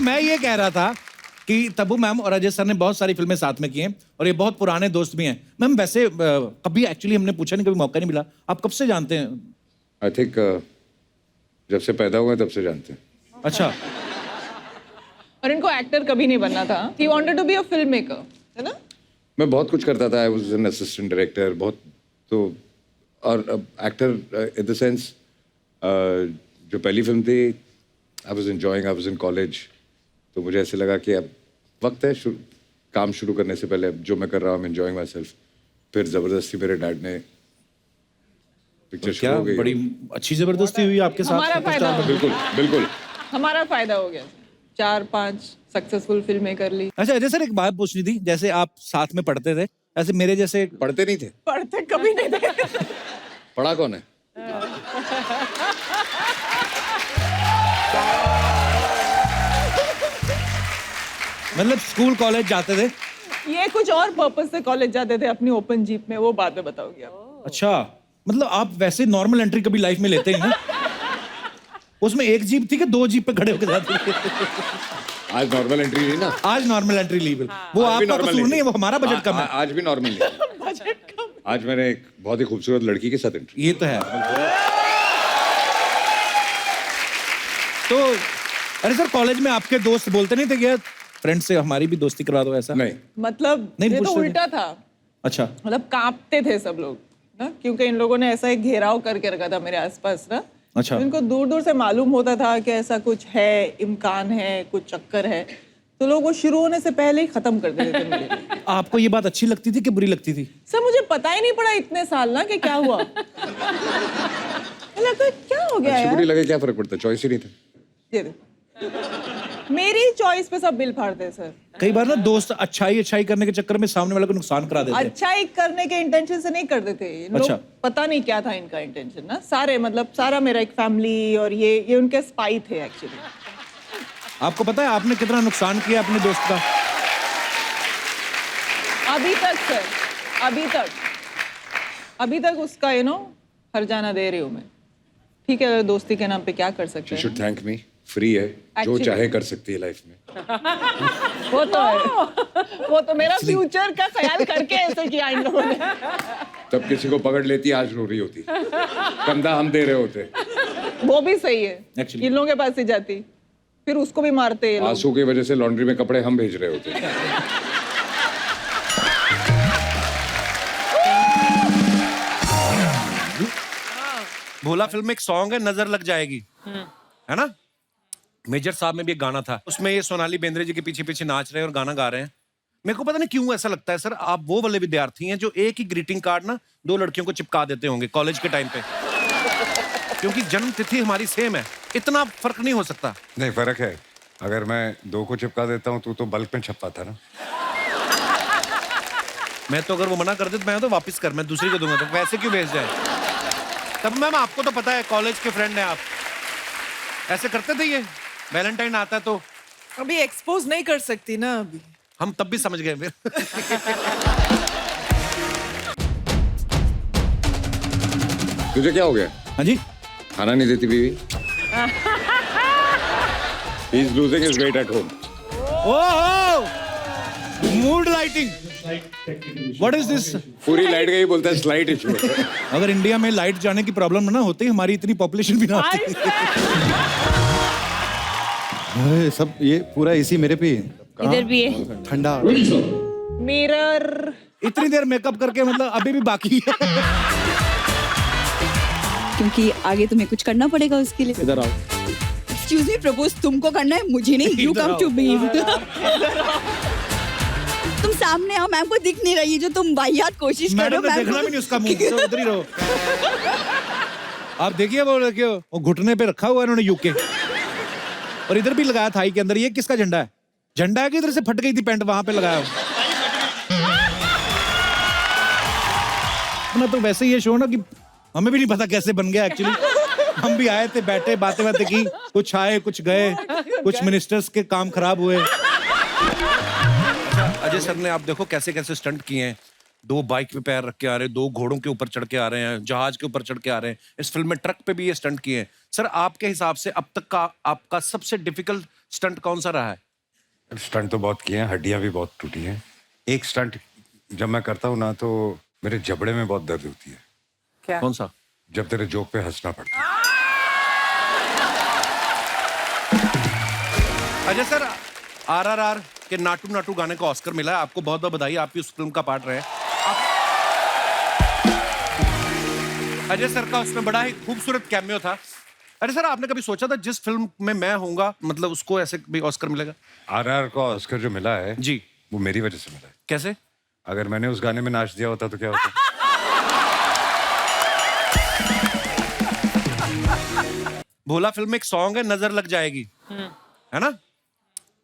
मैं ये कह रहा था कि तब्बू मैम और अजय सर ने बहुत सारी फिल्में साथ में की हैं और ये बहुत पुराने दोस्त भी हैं। मैम वैसे कभी एक्चुअली हमने पूछा नहीं, कभी मौका नहीं मिला, आप कब से जानते हैं? आई थिंक जब से पैदा हुआ तब से जानते हैं। अच्छा। और इनको एक्टर कभी नहीं बनना था। He wanted to be a filmmaker, है ना? मैं बहुत कुछ करता था। I was an assistant director, बहुत तो, और एक्टर इन द सेंस जो पहली फिल्म थी, I was enjoying, I was in college, तो मुझे ऐसे लगा कि अब वक्त है काम शुरू करने से पहले जो मैं कर रहा हूँ, एंजॉयिंग माई सेल्फ। फिर जबरदस्ती मेरे डैड ने पिक्चर शुरू हो गई। बड़ी अच्छी जबरदस्ती हुई आपके साथ? हमारा फायदा हो गया। बिल्कुल बिल्कुल हमारा फायदा हो गया। 4-5 सक्सेसफुल फिल्में कर ली। अच्छा अजय सर, एक बात पूछनी थी, जैसे आप साथ में पढ़ते थे, ऐसे मेरे जैसे पढ़ते नहीं थे। पढ़ते कभी नहीं थे। पढ़ा कौन है? मतलब स्कूल कॉलेज जाते थे? ये कुछ और पर्पस से कॉलेज जाते थे अपनी ओपन जीप में, वो बाद में बताओगी आप। अच्छा, मतलब आप वैसे नॉर्मल एंट्री कभी लाइफ में लेते हैं ना? उसमें एक जीप थी कि 2 जीप पे खड़े होकर जाते थे? आज नॉर्मल एंट्री ली ना। आज नॉर्मल एंट्री ली। वो आपका कसूर नहीं है, वो हमारा बजट कम है। आज भी नॉर्मल नहीं। बजट कम। आज मैंने एक बहुत ही खूबसूरत लड़की के साथ एंट्री। ये तो है। तो अरे सर, कॉलेज में आपके दोस्त बोलते नहीं थे कि यार फ्रेंड से हमारी भी दोस्ती करवा दो ऐसा? नहीं, मतलब नहीं ये तो पूछते थे। उल्टा था। अच्छा। मतलब कांपते थे सब लोग ना, क्योंकि इन लोगों ने ऐसा एक घेराव करके रखा था मेरे आसपास ना। अच्छा। तो इनको दूर दूर से मालूम होता था कि ऐसा कुछ है, इम्कान है, कुछ चक्कर है, तो लोग वो शुरू होने से पहले ही खत्म कर देते थे मुझे। आपको ये बात अच्छी लगती थी कि बुरी लगती थी? सर मुझे पता ही नहीं पड़ा इतने साल ना कि क्या हुआ। लगा क्या हो गया अच्छी बुरी यार। लगे क्या फर्क पड़ता, चॉइस ही नहीं था। ये देखो, मेरी चॉइस पे सब बिल फाड़ते हैं सर। कई बार ना दोस्त अच्छाई करने के चक्कर में सामने वाले को नुकसान करा देते हैं। अच्छाई करने के इंटेंशन से नहीं कर देते ये लोग। अच्छा। पता नहीं क्या था इनका इंटेंशन ना। सारे मतलब सारा मेरा एक फैमिली और ये उनके स्पाई थे एक्चुअली। आपको पता है आपने कितना नुकसान किया अपने दोस्त का? अभी तक सर, अभी तक उसका हर जाना दे रही हूँ मैं। ठीक है, दोस्ती के नाम पे क्या कर सकते शी हैं। शुड थैंक मी, फ्री है, जो Actually. चाहे कर सकती है लाइफ में। वो तो है। वो तो मेरा फ्यूचर का ख्याल करके ऐसे किया इन लोगों ने। तब किसी को पकड़ लेती, आज रो रही होती, कंधा हम दे रहे होते। वो भी सही है। Actually. इन लोगों के पास ही जाती, फिर उसको भी मारते ये लोग। आंसू की वजह से लॉन्ड्री में कपड़े हम भेज रहे होते। भोला फिल्म में एक सॉन्ग है, नजर लग जाएगी, है ना? मेजर साहब में भी एक गाना था, उसमें ये सोनाली बेंद्रे जी के पीछे पीछे नाच रहे हैं और गाना गा रहे हैं। मेरे को पता नहीं क्यों ऐसा लगता है सर, आप वो वाले विद्यार्थी हैं जो एक ही ग्रीटिंग कार्ड ना 2 लड़कियों को चिपका देते होंगे कॉलेज के टाइम पे। क्योंकि जन्म तिथि हमारी सेम है, इतना फर्क नहीं हो सकता। नहीं, फर्क है। अगर मैं 2 को चिपका देता हूँ तो बल्क में छपता था ना। मैं तो अगर वो मना कर दे तो मैं तो वापस कर, मैं दूसरी को दूंगा, तो पैसे क्यों भेज जाए? तब मैम आपको तो पता है, कॉलेज के फ्रेंड हैं आप, ऐसे करते थे ये? वैलेंटाइन आता है तो अभी एक्सपोज नहीं कर सकती ना अभी। हम तब भी समझ गए फिर। तुझे क्या हो गया? हाँ जी। खाना नहीं देती बीवी? He is losing his weight at home. Oh, mood lighting, what is this? पूरी लाइट गई, बोलता है स्लाइट इशू। अगर इंडिया में लाइट जाने की प्रॉब्लम ना होती, हमारी इतनी पॉपुलेशन भी ना होती। अरे सब ये पूरा इसी मेरे पे इधर भी है ठंडा। मिरर। इतनी देर मेकअप करके मतलब अभी भी बाकी है। क्योंकि आगे तुम्हें कुछ करना पड़ेगा उसके लिए। इधर आओ। एक्सक्यूज मी, प्रपोज तुमको करना है, मुझे नहीं। यू इधर कम आओ। To me. तुम सामने आओ, मैम को दिख नहीं रही है जो तुम वाहियात कोशिश कर रहे मैडम हो। ने मैम देखना को भी नहीं उसका मुंह, तो उधर ही रहो। आप देखिए वो घुटने पे रखा हुआ है इन्होंने यूके, और इधर भी लगाया थाई के अंदर। ये किसका झंडा है? झंडा है कि इधर से फट गई थी पैंट, वहां पे लगाया हो? ना तो वैसे ये शो ना कि हमें भी नहीं पता कैसे बन गया एक्चुअली। हम भी आए थे, बैठे, बातें की, कुछ आए कुछ गए, कुछ मिनिस्टर्स के काम खराब हुए। अजय सर ने आप देखो कैसे कैसे स्टंट किए हैं। 2 बाइक पे पैर रख के आ रहे हैं, 2 घोड़ों के ऊपर चढ़ के आ रहे हैं, जहाज के ऊपर चढ़ के आ रहे हैं। इस फिल्म में ट्रक पे भी ये स्टंट किए हैं। सर आपके हिसाब से अब तक का आपका सबसे डिफिकल्ट स्टंट कौन सा रहा है? स्टंट तो बहुत किए हैं, हड्डियां भी बहुत टूटी हैं। एक स्टंट जब मैं करता हूँ ना तो मेरे जबड़े में बहुत दर्द होती है। क्या? कौन सा? जब तेरे जोक पे हंसना पड़ता है। अजय सर, RRR के नाटू नाटू गाने को ऑस्कर मिला है, आपको बहुत बहुत बधाई, आप भी उस फिल्म का पार्ट रहे। अजय सर का उसमें बड़ा ही खूबसूरत कैमियो था। अरे सर, आपने कभी सोचा था जिस फिल्म में मैं होऊंगा, मतलब उसको ऐसे भी ऑस्कर मिलेगा? RRR का ऑस्कर जो मिला है जी। वो मेरी वजह से मिला है। कैसे? अगर मैंने उस गाने में नाच दिया होता तो क्या होता? भोला फिल्म में एक सॉन्ग है, नजर लग जाएगी, है ना?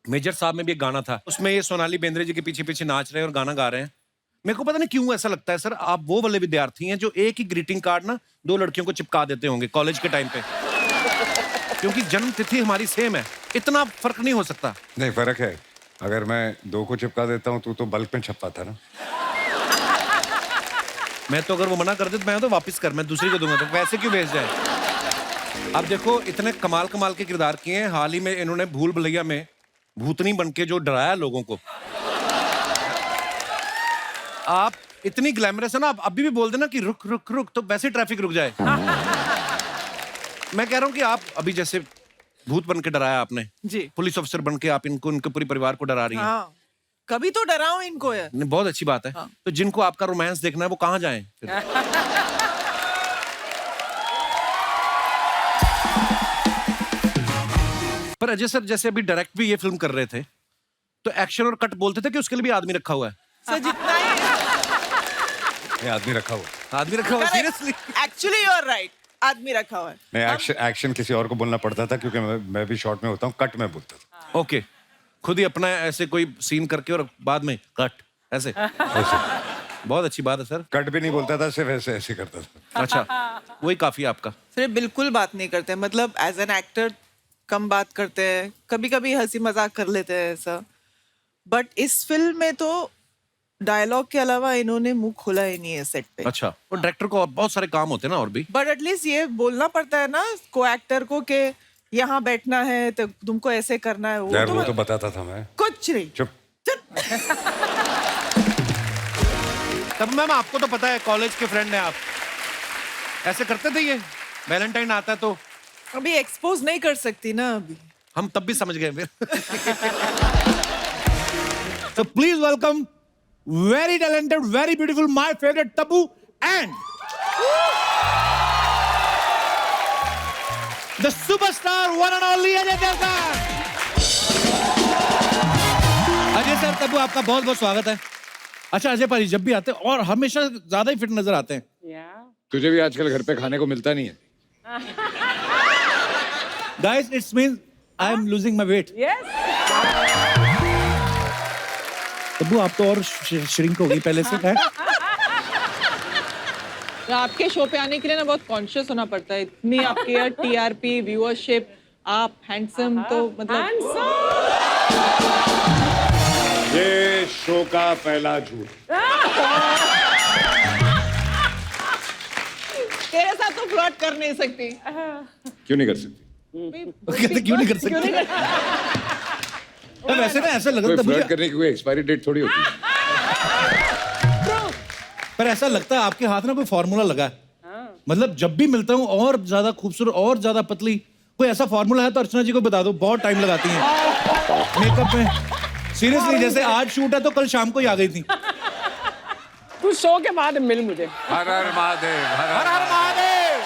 मेजर साहब में भी एक गाना था, उसमें ये सोनाली बेंद्रे जी के पीछे पीछे नाच रहे हैं और गाना गा रहे हैं। मेरे को पता नहीं क्यों ऐसा लगता है सर, आप वो वाले विद्यार्थी हैं जो एक ही ग्रीटिंग कार्ड ना 2 लड़कियों को चिपका देते होंगे कॉलेज के टाइम पे। क्योंकि जन्म तिथि हमारी सेम है, इतना फर्क नहीं हो सकता। नहीं, फर्क है। अगर मैं 2 को चिपका देता हूँ तो बल्क में छपता था ना। मैं तो अगर वो मना कर दे तो मैं तो वापस कर, मैं दूसरी को दूंगा, तो वैसे क्यों भेज जाए? अब देखो, इतने कमाल कमाल के किरदार किए हैं। हाल ही में इन्होंने भूल भुलैया में भूतनी बनके जो डराया लोगों को, आप इतनी ग्लैमरस है ना, आप अभी भी बोल देना कि रुक रुक रुक तो वैसे ट्रैफिक रुक जाए। मैं कह रहा हूँ कि आप अभी जैसे भूत बन के डराया आपने, जी। पुलिस ऑफिसर बन के आप इनको, इनके पूरे परिवार को डरा रही हैं। हाँ, कभी तो डराओ इनको यार। नहीं, बहुत अच्छी बात है। हाँ। तो जिनको आपका रोमांस देखना है वो कहाँ जाएं फिर? पर अजय सर, जैसे अभी डायरेक्ट भी ये फिल्म कर रहे थे तो एक्शन और कट बोलते थे कि उसके लिए भी आदमी रखा हुआ है? सर जितना ही ये आदमी रखा हुआ। आदमी रखा हुआ, seriously? Actually you are right, आदमी रखा हुआ है। नहीं, एक्शन किसी और को बोलना पड़ता था क्योंकि मैं भी शॉर्ट में होता हूँ, कट में बोलता था। ओके, खुद ही अपना ऐसे कोई सीन करके और बाद में कट, ऐसे? ऐसे बहुत अच्छी बात है सर। कट भी नहीं बोलता था, सिर्फ ऐसे ऐसे करता था। अच्छा, वही काफी है आपका। सर बिल्कुल बात नहीं करते, मतलब एज एन एक्टर कम बात करते हैं, कभी कभी हंसी मजाक कर लेते हैं ऐसा, बट इस फिल्म में तो डायलॉग के अलावा इन्होंने मुंह खोला ही नहीं है सेट पे। अच्छा, और डायरेक्टर को बहुत सारे काम होते हैं ना और भी। बट एटलीस्ट ये बोलना पड़ता है ना को एक्टर को कि यहाँ बैठना है तो तुमको ऐसे करना है, यार वो तो बताता था मैं। कुछ नहीं। चुप। तब मैम आपको तो पता है, कॉलेज के फ्रेंड हैं आप, ऐसे करते थे ये? वैलेंटाइन आता है तो अभी एक्सपोज नहीं कर सकती ना अभी। हम तब भी समझ गए फिर। So please welcome very talented, very beautiful, my favorite Tabu and the superstar one and only Ajay Devgan. Ajay sir, Tabu, आपका बहुत बहुत स्वागत है। अच्छा अजय भाई, जब भी आते हैं और हमेशा ज्यादा ही फिट नजर आते हैं। तुझे भी आजकल घर पे खाने को मिलता नहीं है। Guys, it means I am losing my weight. Tabu, आप तो और श्रिंक हो गई पहले से है? आपके शो पे आने के लिए ना बहुत कॉन्शियस होना पड़ता है, इतनी आपकी TRP, व्यूअरशिप, आप हैंडसम, तो मतलब ये शो का पहला झूठ। तेरे साथ तो फ्लर्ट कर नहीं सकती। क्यों नहीं कर सकती? कहते क्यों नहीं कर सकते? तो वैसे ना ऐसा लग कोई रहा था फ्लर्ट मुझे, करने की कोई एक्सपायरी डेट थोड़ी होती है। पर ऐसा लगता है आपके हाथ में कोई फॉर्मूला लगा है। मतलब जब भी मिलता हूँ और ज्यादा खूबसूरत और ज्यादा पतली, कोई ऐसा फॉर्मूला है तो अर्चना जी को बता दो, बहुत टाइम लगाती हैं मेकअप में। सीरियसली, जैसे आज शूट है तो कल शाम को ही आ गई थी। तू शो के बाद मिल मुझे। हर हर महादेव, हर हर हर महादेव।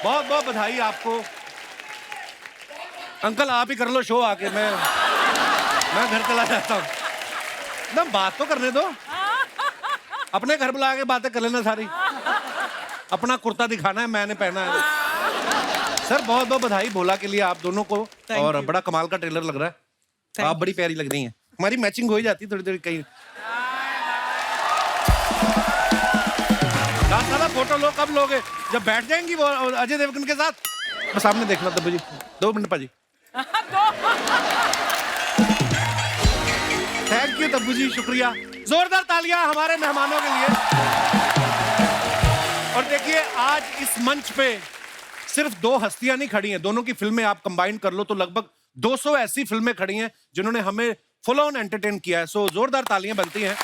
बहुत बहुत बधाई आपको। अंकल आप ही कर लो शो आके, मैं घर चला जाता हूँ ना, बात तो करने दो। अपने घर बुला के बातें कर लेना सारी। अपना कुर्ता दिखाना है, मैंने पहना है। सर बहुत बहुत बधाई भोला के लिए आप दोनों को। और बड़ा कमाल का ट्रेलर लग रहा है, आप बड़ी प्यारी लग रही हैं। हमारी मैचिंग हो ही जाती है थोड़ी थोड़ी कहीं। सारा फोटो लो, कब लोगे? जब बैठ जाएंगी वो अजय देवगन के साथ। बस सामने देखना तब्बू जी, 2 मिनट पाजी। थैंक यू तब्बू जी, शुक्रिया। जोरदार तालियां हमारे मेहमानों के लिए। और देखिए, आज इस मंच पे सिर्फ 2 हस्तियां नहीं खड़ी हैं, दोनों की फिल्में आप कंबाइन कर लो तो लगभग 200 ऐसी फिल्में खड़ी हैं जिन्होंने हमें फुल ऑन एंटरटेन किया है। सो जोरदार तालियां बनती हैं।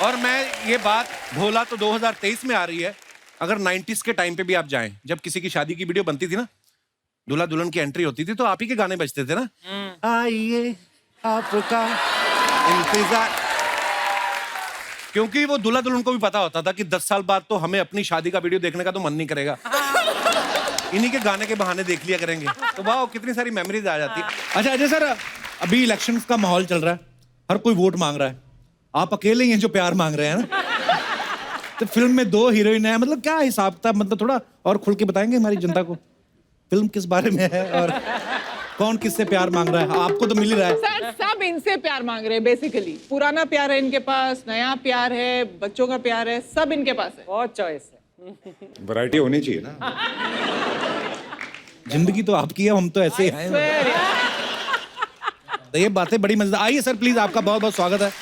और मैं ये बात, भोला तो 2023 में आ रही है, अगर 90s के टाइम पे भी आप जाएं, जब किसी की शादी की वीडियो बनती थी ना, दूल्हा दुल्हन की एंट्री होती थी तो आप ही के गाने बजते थे ना, आइए आपका इंतजार, क्योंकि वो दूल्हा दुल्हन को भी पता होता था कि 10 साल बाद तो हमें अपनी शादी का वीडियो देखने का तो मन नहीं करेगा, इन्हीं के गाने के बहाने देख लिया करेंगे। तो वाह, कितनी सारी मेमोरीज आ जाती है। अच्छा अजय सर, अभी इलेक्शंस का माहौल चल रहा है, हर कोई वोट मांग रहा है, आप अकेले ही हैं जो प्यार मांग रहे हैं ना। तो फिल्म में 2 हीरोइन है, मतलब क्या हिसाब था, मतलब थोड़ा और खुल के बताएंगे हमारी जनता को फिल्म किस बारे में है और कौन किससे प्यार मांग रहा है? आपको तो मिल ही रहा है। सर सब इनसे प्यार मांग रहे हैं बेसिकली। पुराना प्यार है इनके पास, नया प्यार है, बच्चों का प्यार है, सब इनके पास है। बहुत चॉइस है। वैरायटी होनी चाहिए ना। जिंदगी तो आपकी है, हम तो ऐसे ही हैं। तो ये बातें बड़ी मजेदार। आइए सर प्लीज, आपका बहुत बहुत स्वागत है।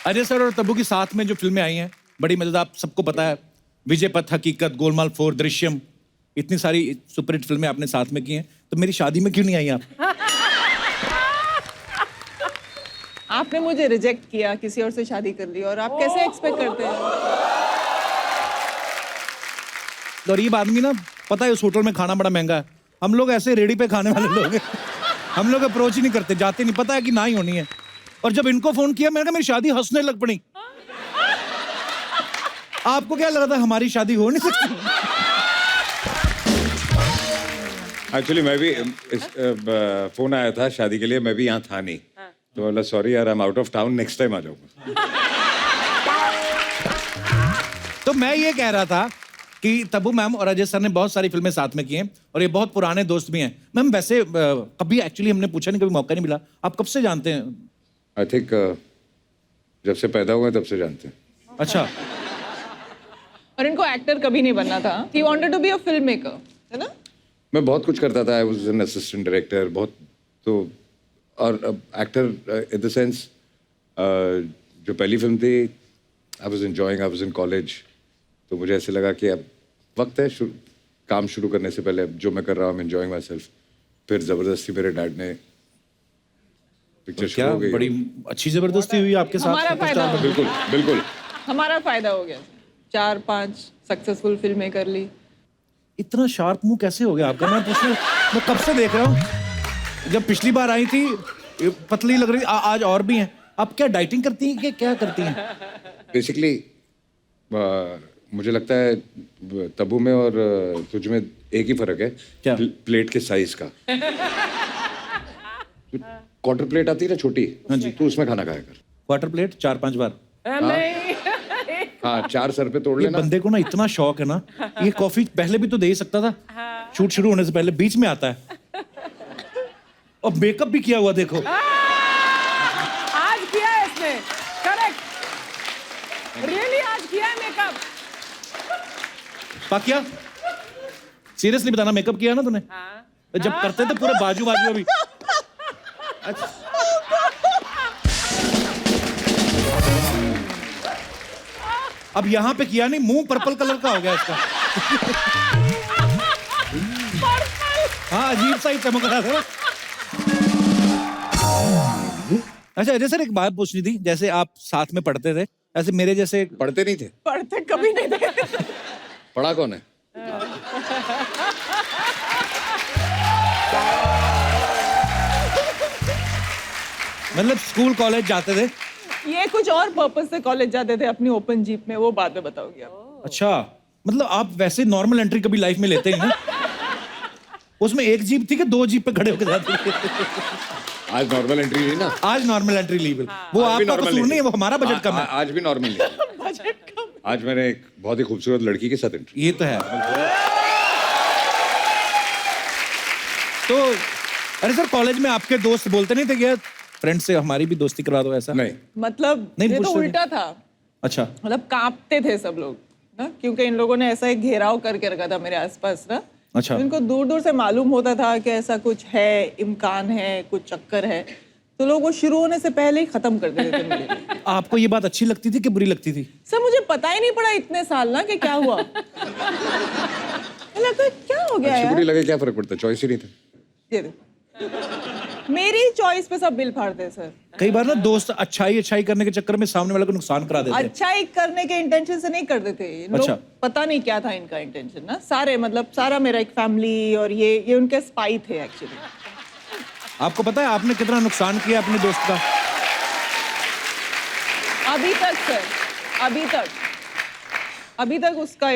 अजय सर और तब्बू की साथ में जो फिल्में आई हैं बड़ी मजेदार, सबको पता है, विजय पथ, हकीकत, गोलमाल 4, दृश्यम, इतनी सारी सुपरहिट फिल्में आपने साथ में की हैं। तो मेरी शादी में क्यों नहीं आई आप? आपने मुझे रिजेक्ट किया, किसी और से शादी कर ली, और आप कैसे एक्सपेक्ट करते हैं? गरीब आदमी ना, पता है उस होटल में खाना बड़ा महंगा है, हम लोग ऐसे रेडी पे खाने वाले लोग हैं, हम लोग अप्रोच ही नहीं करते, जाते नहीं, पता है कि ना ही होनी है। और जब इनको फोन किया, मैंने कहा मेरी शादी हंसने लग पड़ी। आपको क्या लगा था हमारी शादी हो नहीं सकती? एक्चुअली मैं भी फोन आया था शादी के लिए, मैं भी यहाँ था नहीं, तो बोला सॉरी यार, I am out of town, next time आ जाऊंगा। तो मैं ये कह रहा था कि तब्बू मैम और अजय सर ने बहुत सारी फिल्में साथ में की हैं और ये बहुत पुराने दोस्त भी हैं। मैम वैसे कभी एक्चुअली हमने पूछा नहीं, कभी मौका नहीं मिला, आप कब से जानते हैं? आई थिंक जब से पैदा हुए तब से जानते हैं। अच्छा। और इनको एक्टर कभी नहीं बनना था। He wanted to be a filmmaker, है ना? मैं बहुत कुछ करता था, I was an assistant director, बहुत, तो और एक्टर इन द सेंस, जो पहली फिल्म थी, I was enjoying, I was in college, तो मुझे ऐसे लगा कि अब वक्त है काम शुरू करने से पहले, जो मैं कर रहा हूँ, एंजॉयिंग माई सेल्फ। फिर जबरदस्ती मेरे डैड ने पिक्चर शुरू हो गई। बड़ी अच्छी जबरदस्ती हुई आपके साथ? हमारा फायदा हो गया। बिल्कुल बिल्कुल हमारा फायदा हो गया। 4-5 सक्सेसफुल फिल्में कर ली। इतना शार्प मुंह कैसे हो गया आपका? मैं कब से देख रहा हूँ, जब पिछली बार आई थी पतली लग रही, आज और भी हैं। आप क्या डाइटिंग करती हैं कि क्या करती हैं? बेसिकली मुझे लगता है तब्बू में और तुझ में एक ही फर्क है, क्या? प्लेट के साइज का। क्वार्टर प्लेट आती है ना छोटी, हाँ जी, तो उसमें खाना खाया कर। क्वार्टर प्लेट 4-5 बार? नहीं हाँ, 4 सर पे तोड़ ये लेना। बंदे को ना इतना शौक है ना, ये कॉफी पहले भी तो दे ही सकता था, शूट शुरू होने से पहले, बीच में आता है। और मेकअप भी किया हुआ देखो। आज किया है इसने, करेक्ट, रियली आज किया है मेकअप। पाकिया सीरियसली बताना, मेकअप किया ना तूने? तो जब करते थे पूरे बाजू बाजू भी। अच्छा। अब यहाँ पे किया नहीं, मुंह पर्पल कलर का हो गया इसका। हाँ, अजीब सा ही चमक रहा था। अच्छा अजय सर, एक बात पूछनी थी, जैसे आप साथ में पढ़ते थे, ऐसे मेरे जैसे पढ़ते नहीं थे? पढ़ते कभी नहीं थे। पढ़ा कौन है? मतलब स्कूल कॉलेज जाते थे? ये कुछ और पर्पस से कॉलेज जाते थे अपनी ओपन जीप में, वो बाद में बताओगे आप। अच्छा, मतलब आप वैसे नॉर्मल एंट्री कभी लाइफ में लेते ही ना? उसमें एक जीप थी कि 2 जीप पे खड़े होकर जाते थे? आज नॉर्मल एंट्री नहीं ना, आज नॉर्मल एंट्री ली। वो आज भी आपका normal कसूर नहीं है, वो थी। हमारा बजट कम है। आज भी नॉर्मल नहीं। बजट कम। आज मैंने एक बहुत ही खूबसूरत लड़की के साथ एंट्री। ये तो है। तो अरे सर, कॉलेज में आपके दोस्त बोलते नहीं थे कि फ्रेंड से हमारी भी दोस्ती करा दो, ऐसा? नहीं, मतलब नहीं ये तो पूछते थे। उल्टा था। अच्छा। मतलब कांपते थे सब लोग ना, क्योंकि इन लोगों ने ऐसा एक घेराव करके रखा था मेरे आसपास ना। अच्छा। इनको दूर दूर से मालूम होता था कि ऐसा कुछ है, इम्कान है, कुछ चक्कर है, तो लोग वो शुरू होने से पहले ही खत्म कर देते थे मेरे लिए। आपको ये बात अच्छी लगती थी कि बुरी लगती थी? सर मुझे पता ही नहीं पड़ा इतने साल ना कि क्या हुआ। मुझे लगा क्या हो गया अच्छी यार। बुरी लगे क्या फर्क पड़ता, चॉइस ही नहीं था। ये देखो, मेरी चॉइस पे सब बिल फाड़ते हैं सर। कई बार ना दोस्त अच्छाई करने के चक्कर में सामने वाले को नुकसान करा देते हैं। अच्छाई करने के इंटेंशन से नहीं करते थे ये लोग। अच्छा। पता नहीं क्या था इनका इंटेंशन ना, सारे मतलब सारा मेरा एक फैमिली और ये उनके स्पाई थे एक्चुअली। आपको पता है आपने कितना नुकसान किया अपने दोस्त का? अभी तक सर, अभी तक उसका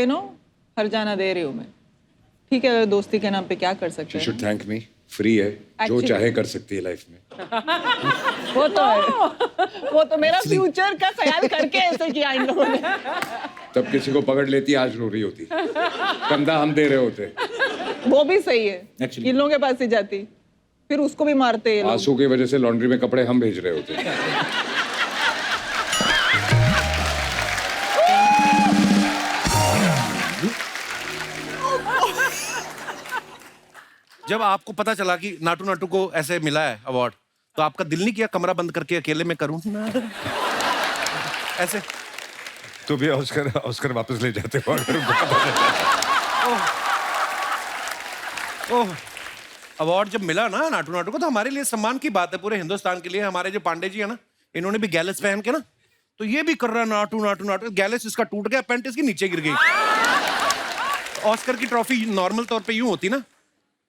हर जाना दे रही हूँ मैं। ठीक है, दोस्ती के नाम पे क्या कर सकते यू हैं। शुड थैंक मी, फ्री है, जो Actually. चाहे कर सकती है लाइफ में। वो तो है, वो तो मेरा फ्यूचर का ख्याल करके ऐसे किया इन लोगों ने। तब किसी को पकड़ लेती, आज रो रही होती, कंधा हम दे रहे होते, वो भी सही है। Actually. इन लोगों के पास ही जाती, फिर उसको भी मारते ये लोग। आंसू की वजह से लॉन्ड्री में कपड़े हम भेज रहे होते। जब आपको पता चला कि नाटू नाटू को ऐसे मिला है अवार्ड, तो आपका दिल नहीं किया कमरा बंद करके अकेले में करूं ऐसे? तो भी ऑस्कर वापस ले जाते हो अगर उनको पता चलता। ओह, अवार्ड जब मिला ना नाटू नाटू को, तो हमारे लिए सम्मान की बात है, पूरे हिंदुस्तान के लिए। हमारे जो पांडे जी है ना, इन्होंने भी गैलेस पहन के ना, तो ये भी कर रहा है नाटू नाटू नाटू। गैलेस इसका टूट गया, पैंट इसकी नीचे गिर गई। ऑस्कर की ट्रॉफी नॉर्मल तौर पे यूं होती ना,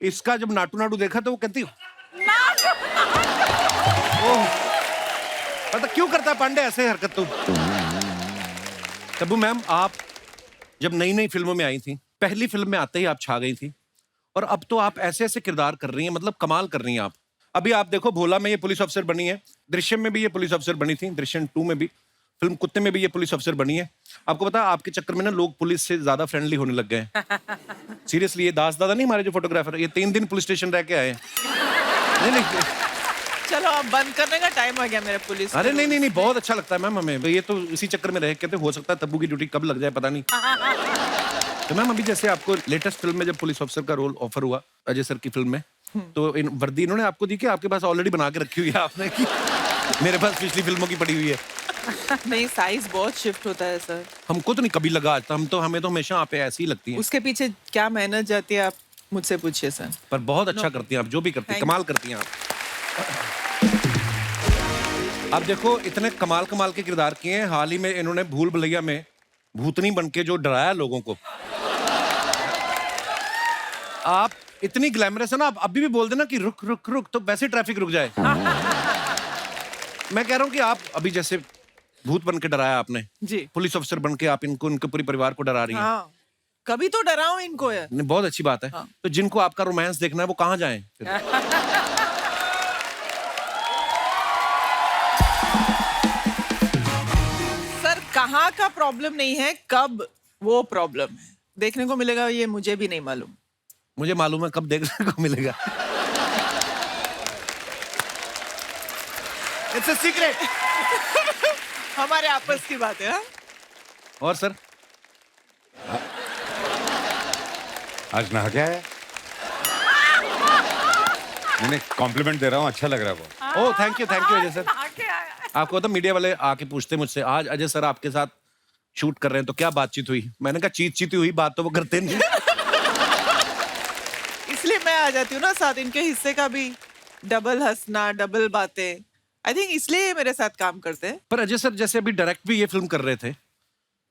इसका जब नाटू नाटू देखा तो वो कहती ओह, पता क्यों करता है पांडे ऐसे हरकत? तो तब्बू मैम, आप जब नई नई फिल्मों में आई थी, पहली फिल्म में आते ही आप छा गई थी, और अब तो आप ऐसे ऐसे किरदार कर रही हैं, मतलब कमाल कर रही हैं आप। अभी आप देखो, भोला में ये पुलिस अफसर बनी है, दृश्यम में भी ये पुलिस अफसर बनी थी, दृश्यम 2 में भी, फिल्म कुत्ते में भी ये पुलिस अफसर बनी है। आपको पता है आपके चक्कर में ना लोग पुलिस से ज्यादा फ्रेंडली होने लग गए हैं। सीरियसली, ये दास दादा नहीं हमारे जो फोटोग्राफर, ये 3 दिन पुलिस स्टेशन रह के आए हैं। नहीं, चलो अब बंद करने का टाइम आ गया मेरे पुलिस। अरे नहीं, बहुत अच्छा लगता है मैम हमें। ये तो इसी चक्कर में रह कहते, हो सकता है तब्बू की ड्यूटी कब लग जाए पता नहीं। तो मैम, अभी जैसे आपको लेटेस्ट फिल्म में जब पुलिस ऑफिसर का रोल ऑफर हुआ अजय सर की फिल्म में, तो वर्दी इन्होंने आपको दी कि आपके पास ऑलरेडी बना के रखी हुई है आपने कि मेरे पास पिछली फिल्मों की पड़ी हुई है? नहीं, साइज बहुत शिफ्ट होता है सर। हमको तो नहीं कभी लगा आज तक, हमें तो हमेशा आप ऐसी ही लगती है। उसके पीछे क्या मेहनत जाती है आप मुझसे पूछिए सर। पर बहुत अच्छा करती हैं आप, जो भी करती हैं, कमाल करती हैं आप। आप देखो, इतने कमाल के किरदार किए हैं। हाल ही में इन्होंने भूल भुलैया में भूतनी बनके जो डराया लोगों को, आप इतनी ग्लैमरस है ना, आप अभी भी बोल देना कि रुक रुक रुक, तो वैसे ट्रैफिक रुक जाए। मैं कह रहा हूँ कि आप अभी जैसे भूत बन के डराया आपने जी, पुलिस अफसर बन के आप इनके पूरे परिवार को डरा रही हैं। हाँ, कभी तो डराओ इनको यार। नहीं, बहुत अच्छी बात है। हाँ। तो जिनको आपका रोमांस देखना है वो कहाँ जाएं फिर? सर, कहाँ का प्रॉब्लम नहीं है, कब वो प्रॉब्लम है देखने को मिलेगा, ये मुझे भी नहीं मालूम। मुझे मालूम है कब देखने को मिलेगा। It's a secret. हमारे आपस की बात है। हाँ? और सर, आज नहा के आया? मैंने कॉम्प्लीमेंट दे रहा हूँ, अच्छा लग रहा है वो। Oh thank you Ajay sir. आपको तो मीडिया वाले आके पूछते मुझसे, आज अजय सर आपके साथ शूट कर रहे हैं तो क्या बातचीत हुई? मैंने कहा चीती हुई बात तो वो करते नहीं। इसलिए मैं आ जाती हूँ ना साथ, इनके हिस्से का भी डबल हंसना, डबल बातें। आई थिंक इसलिए ये मेरे साथ काम करते हैं। पर अजय सर जैसे अभी डायरेक्ट भी ये फिल्म कर रहे थे,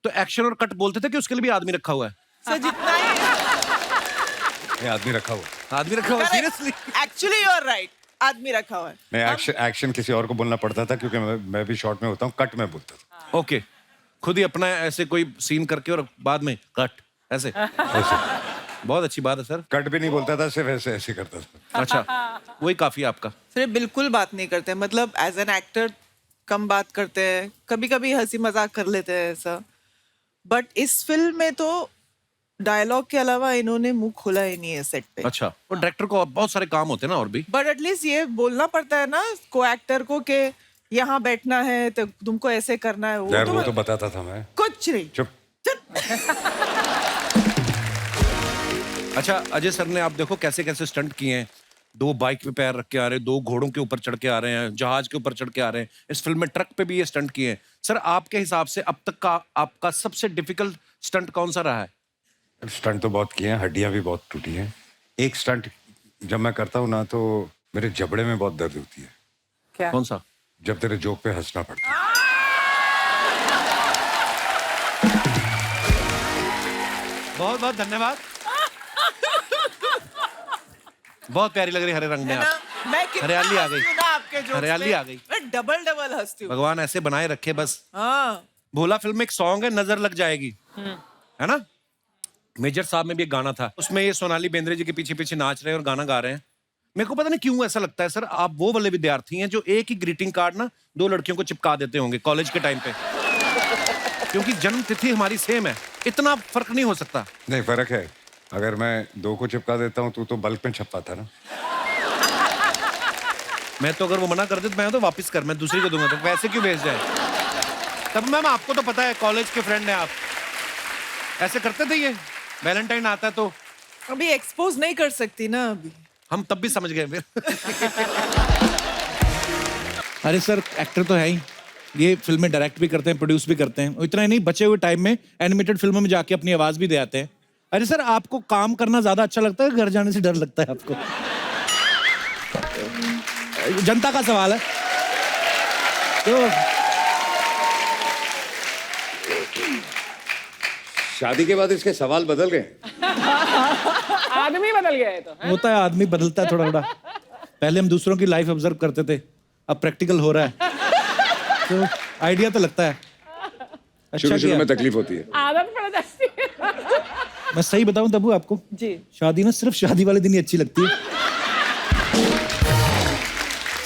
तो एक्शन और कट बोलते थे कि उसके लिए भी आदमी रखा हुआ है? सर जितना ही नहीं, आदमी रखा हुआ। आदमी रखा हुआ, seriously? Actually you are right, आदमी रखा हुआ है। नहीं, एक्शन किसी और को बोलना पड़ता था क्योंकि मैं भी शॉर्ट में होता हूँ, कट में बोलता था। ओके, खुद ही अपना ऐसे कोई सीन करके और बाद में कट ऐसे। बहुत अच्छी बात है सर। कट भी नहीं बोलता था, सिर्फ ऐसे ऐसे करता था। अच्छा, वही काफी है आपका। फिर बिल्कुल बात नहीं करते, मतलब एज एन एक्टर कम बात करते हैं, कभी कभी हंसी मजाक कर लेते हैं ऐसा। बट इस फिल्म में तो डायलॉग के अलावा इन्होंने मुंह खोला ही नहीं है सेट पे। अच्छा, और डायरेक्टर को बहुत सारे काम होते हैं ना और भी। बट एटलीस्ट ये बोलना पड़ता है ना को एक्टर को कि यहाँ बैठना है तो तुमको ऐसे करना है। यार वो तो बताता था मैं। कुछ नहीं। चुप। अच्छा, अजय सर ने आप देखो कैसे कैसे स्टंट किए हैं। 2 बाइक पे पैर रख के आ रहे हैं, 2 घोड़ों के ऊपर चढ़ के आ रहे हैं, जहाज के ऊपर चढ़ के आ रहे हैं। इस फिल्म में ट्रक पे भी ये स्टंट किए हैं। सर आपके हिसाब से अब तक का आपका सबसे डिफिकल्ट स्टंट कौन सा रहा है? स्टंट तो बहुत किए हैं, हड्डियां भी बहुत टूटी हैं। एक स्टंट जब मैं करता हूँ ना तो मेरे जबड़े में बहुत दर्द होती है। क्या? कौन सा? जब तेरे जोक पे हंसना पड़ता है। बहुत बहुत धन्यवाद। बहुत प्यारी लग रही हरे रंग में है ना? आप। मैं कितना हरियाली आ गई। हंसती हूँ ना आपके जोक्स हरियाली पे। आ गई। मैं डबल हंसती हूँ। भगवान ऐसे बनाए रखे बस। हाँ भोला फिल्म में एक सॉन्ग है नजर लग जाएगी, है ना? मेजर साहब में भी एक गाना था, उसमें ये सोनाली बेंद्रे जी के पीछे पीछे नाच रहे हैं और गाना गा रहे हैं। मेरे को पता नहीं क्यों ऐसा लगता है सर, आप वो वाले विद्यार्थी हैं जो एक ही ग्रीटिंग कार्ड ना 2 लड़कियों को चिपका देते होंगे कॉलेज के टाइम पे। क्योंकि जन्म तिथि हमारी सेम है, इतना फर्क नहीं हो सकता। नहीं, फर्क है। अगर मैं 2 को चिपका देता हूँ तो बल्क में छपवाता ना। मैं तो अगर वो मना कर दे तो मैं तो वापस कर, मैं दूसरी को दूंगा, तो पैसे क्यों भेज जाए? तब मैम आपको तो पता है, कॉलेज के फ्रेंड हैं आप, ऐसे करते थे ये। वैलेंटाइन आता है तो अभी एक्सपोज नहीं कर सकती ना अभी। हम तब भी समझ गए फिर। अरे सर एक्टर तो है ही, ये फिल्में डायरेक्ट भी करते हैं, प्रोड्यूस भी करते हैं। इतना ही नहीं, बचे हुए टाइम में एनिमेटेड फिल्मों में जाके अपनी आवाज भी दे आते हैं। अरे सर आपको काम करना ज्यादा अच्छा लगता है, घर जाने से डर लगता है आपको? जनता का सवाल है तो। शादी के बाद इसके सवाल बदल गए। आदमी बदल गया है तो है? होता है, आदमी बदलता है थोड़ा थोड़ा। पहले हम दूसरों की लाइफ ऑब्जर्व करते थे, अब प्रैक्टिकल हो रहा है तो आइडिया तो लगता है। अच्छा शुरू किया। में तकलीफ होती है। आदत पड़ जाती है। मैं सही बताऊं तब्बू आपको, जी। शादी ना सिर्फ शादी वाले दिन ही अच्छी लगती है।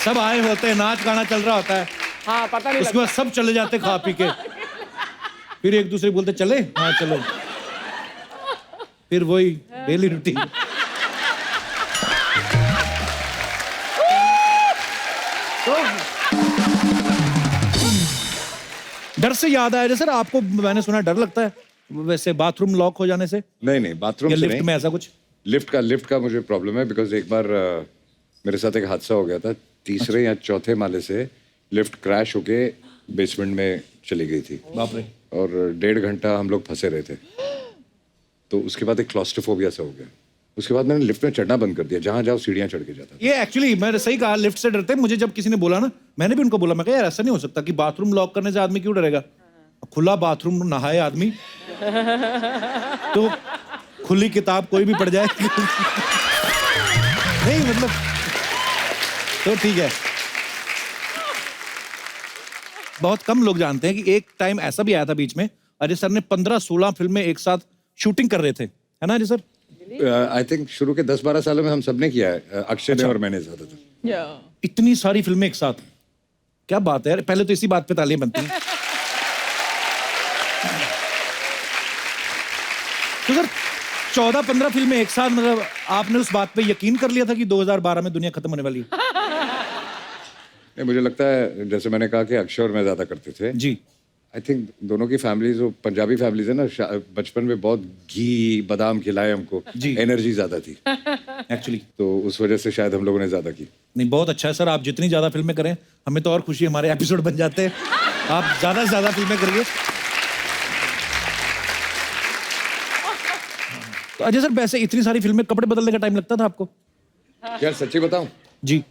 सब आए होते हैं, नाच गाना चल रहा होता है, हाँ पता नहीं उसके बाद सब चले जाते खा पी के, फिर एक दूसरे को बोलते चले, हाँ चलो, फिर वही डेली रूटीन। डर से याद आया सर, आपको मैंने सुना डर लगता है वैसे बाथरूम लॉक हो जाने से, नहीं बाथरूम या से लिफ्ट नहीं। में ऐसा कुछ? लिफ्ट का मुझे प्रॉब्लम है, बिकॉज एक बार मेरे साथ एक हादसा हो गया था। तीसरे या चौथे माले से लिफ्ट क्रैश होके बेसमेंट में चली गई थी। बाप रे। और 1.5 घंटा हम लोग फंसे रहे थे। तो उसके बाद एक क्लॉस्ट्रोफोबिया सा हो गया। उसके बाद मैंने लिफ्ट में चढ़ना बंद कर दिया, जहां जाओ सीढ़ियां चढ़ के जाता था। ये एक्चुअली मैंने सही कहा, लिफ्ट से डरते हैं। मुझे जब किसी ने बोला ना, मैंने भी उनको बोला, मैं कहा यार ऐसा नहीं हो सकता कि बाथरूम लॉक करने से आदमी क्यों डरेगा? खुला बाथरूम नहाए आदमी तो खुली किताब कोई भी पढ़ जाए। नहीं मतलब तो ठीक है। बहुत कम लोग जानते हैं कि एक टाइम ऐसा भी आया था बीच में, अजय सर ने 15-16 फिल्में एक साथ शूटिंग कर रहे थे, है ना अजय सर? आई थिंक शुरू के 10-12 सालों में हम सब ने किया है, अक्षय ने और मैंने ज्यादातर। इतनी सारी फिल्में एक साथ, क्या बात है यार। पहले तो इसी बात पे तालियां बनती हैं। तो सर 14-15 फिल्में एक साथ, मतलब आपने उस बात पे यकीन कर लिया था कि 2012 में दुनिया खत्म होने वाली है? नहीं, मुझे लगता है जैसे मैंने कहा कि अक्षय और मैं ज्यादा करते थे जी। आई थिंक दोनों की फैमिलीज, वो पंजाबी फैमिलीज है ना, बचपन में बहुत घी बादाम खिलाए हमको, जी। एनर्जी ज्यादा थी एक्चुअली तो उस वजह से शायद हम लोगों ने ज्यादा की। नहीं, बहुत अच्छा है सर, आप जितनी ज्यादा फिल्में करें हमें तो और खुशी, हमारे एपिसोड बन जाते हैं। आप ज्यादा से ज्यादा फिल्में करिए। तो अजय सर वैसे इतनी सारी फिल्में, कपड़े बदलने का टाइम लगता था आपको? यार सच्ची बताऊं, जी।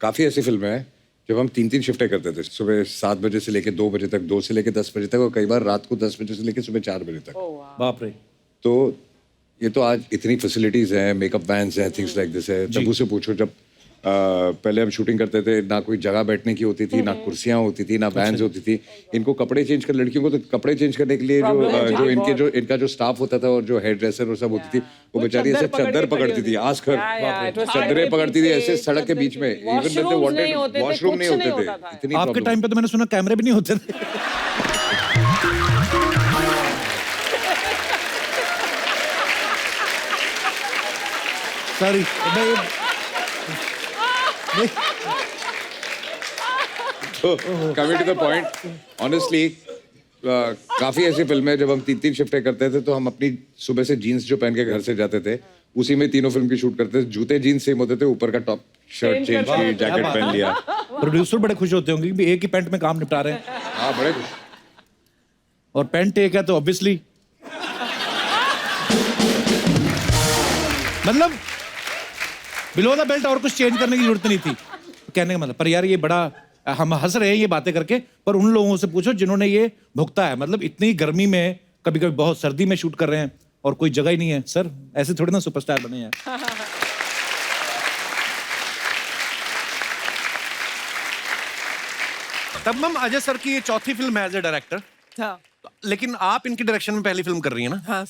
काफी ऐसी फिल्में हैं जब हम 3-3 शिफ्टें करते थे, सुबह 7 बजे से लेके 2 बजे तक, 2 से लेके 10 बजे तक, और कई बार रात को 10 बजे से लेके सुबह 4 बजे तक। बाप रे। तो ये तो आज इतनी फैसिलिटीज हैं, मेकअप वैन्स हैं, थिंग्स लाइक दिस है। तब्बू से पूछो, जब पहले हम शूटिंग करते थे, ना कोई जगह बैठने की होती थी, ना कुर्सियां होती थी, ना वैन्स होती थी। इनको कपड़े चेंज कर, लड़कियों को तो कपड़े चेंज करने के लिए जो इनका जो स्टाफ होता था और जो हेयर ड्रेसर और सब होती थी, वो बेचारी ऐसे चद्दर पकड़ती थी, आज कर चद्दरें पकड़ती थी ऐसे सड़क के बीच में। इवन वॉशरूम नहीं होते थे। इतनी आपके टाइम पे तो मैंने सुना कैमरे भी नहीं होते थे। Sorry So, coming to the point, honestly, काफी ऐसी फिल्में जब हम 3-3 शिफ्टें करते थे तो हम अपनी सुबह से जीन्स जो पहन के घर से जाते थे उसी में तीनों फिल्म की शूट करते थे। जूते जीन्स सेम होते थे, ऊपर का टॉप शर्ट चेंज की, जैकेट पहन लिया। प्रोड्यूसर बड़े खुश होते होंगे कि एक ही पैंट में काम निपटा रहे हैं, हाँ बड़े खुश। और पैंट एक है तो ऑब्वियसली मतलब बिलो द बेल्ट और कुछ चेंज करने की जरूरत नहीं थी कहने का मतलब। पर यार ये बड़ा, हम हंस रहे हैं ये बातें करके, पर उन लोगों से पूछो जिन्होंने ये भुगता है। मतलब इतनी गर्मी में, कभी कभी बहुत सर्दी में शूट कर रहे हैं और कोई जगह ही नहीं है। सर ऐसे थोड़ी ना सुपरस्टार बने हैं। तब मैम अजय सर की ये चौथी फिल्म है एज ए डायरेक्टर, हाँ लेकिन आप इनकी डायरेक्शन में पहली फिल्म कर रही है ना? हाँ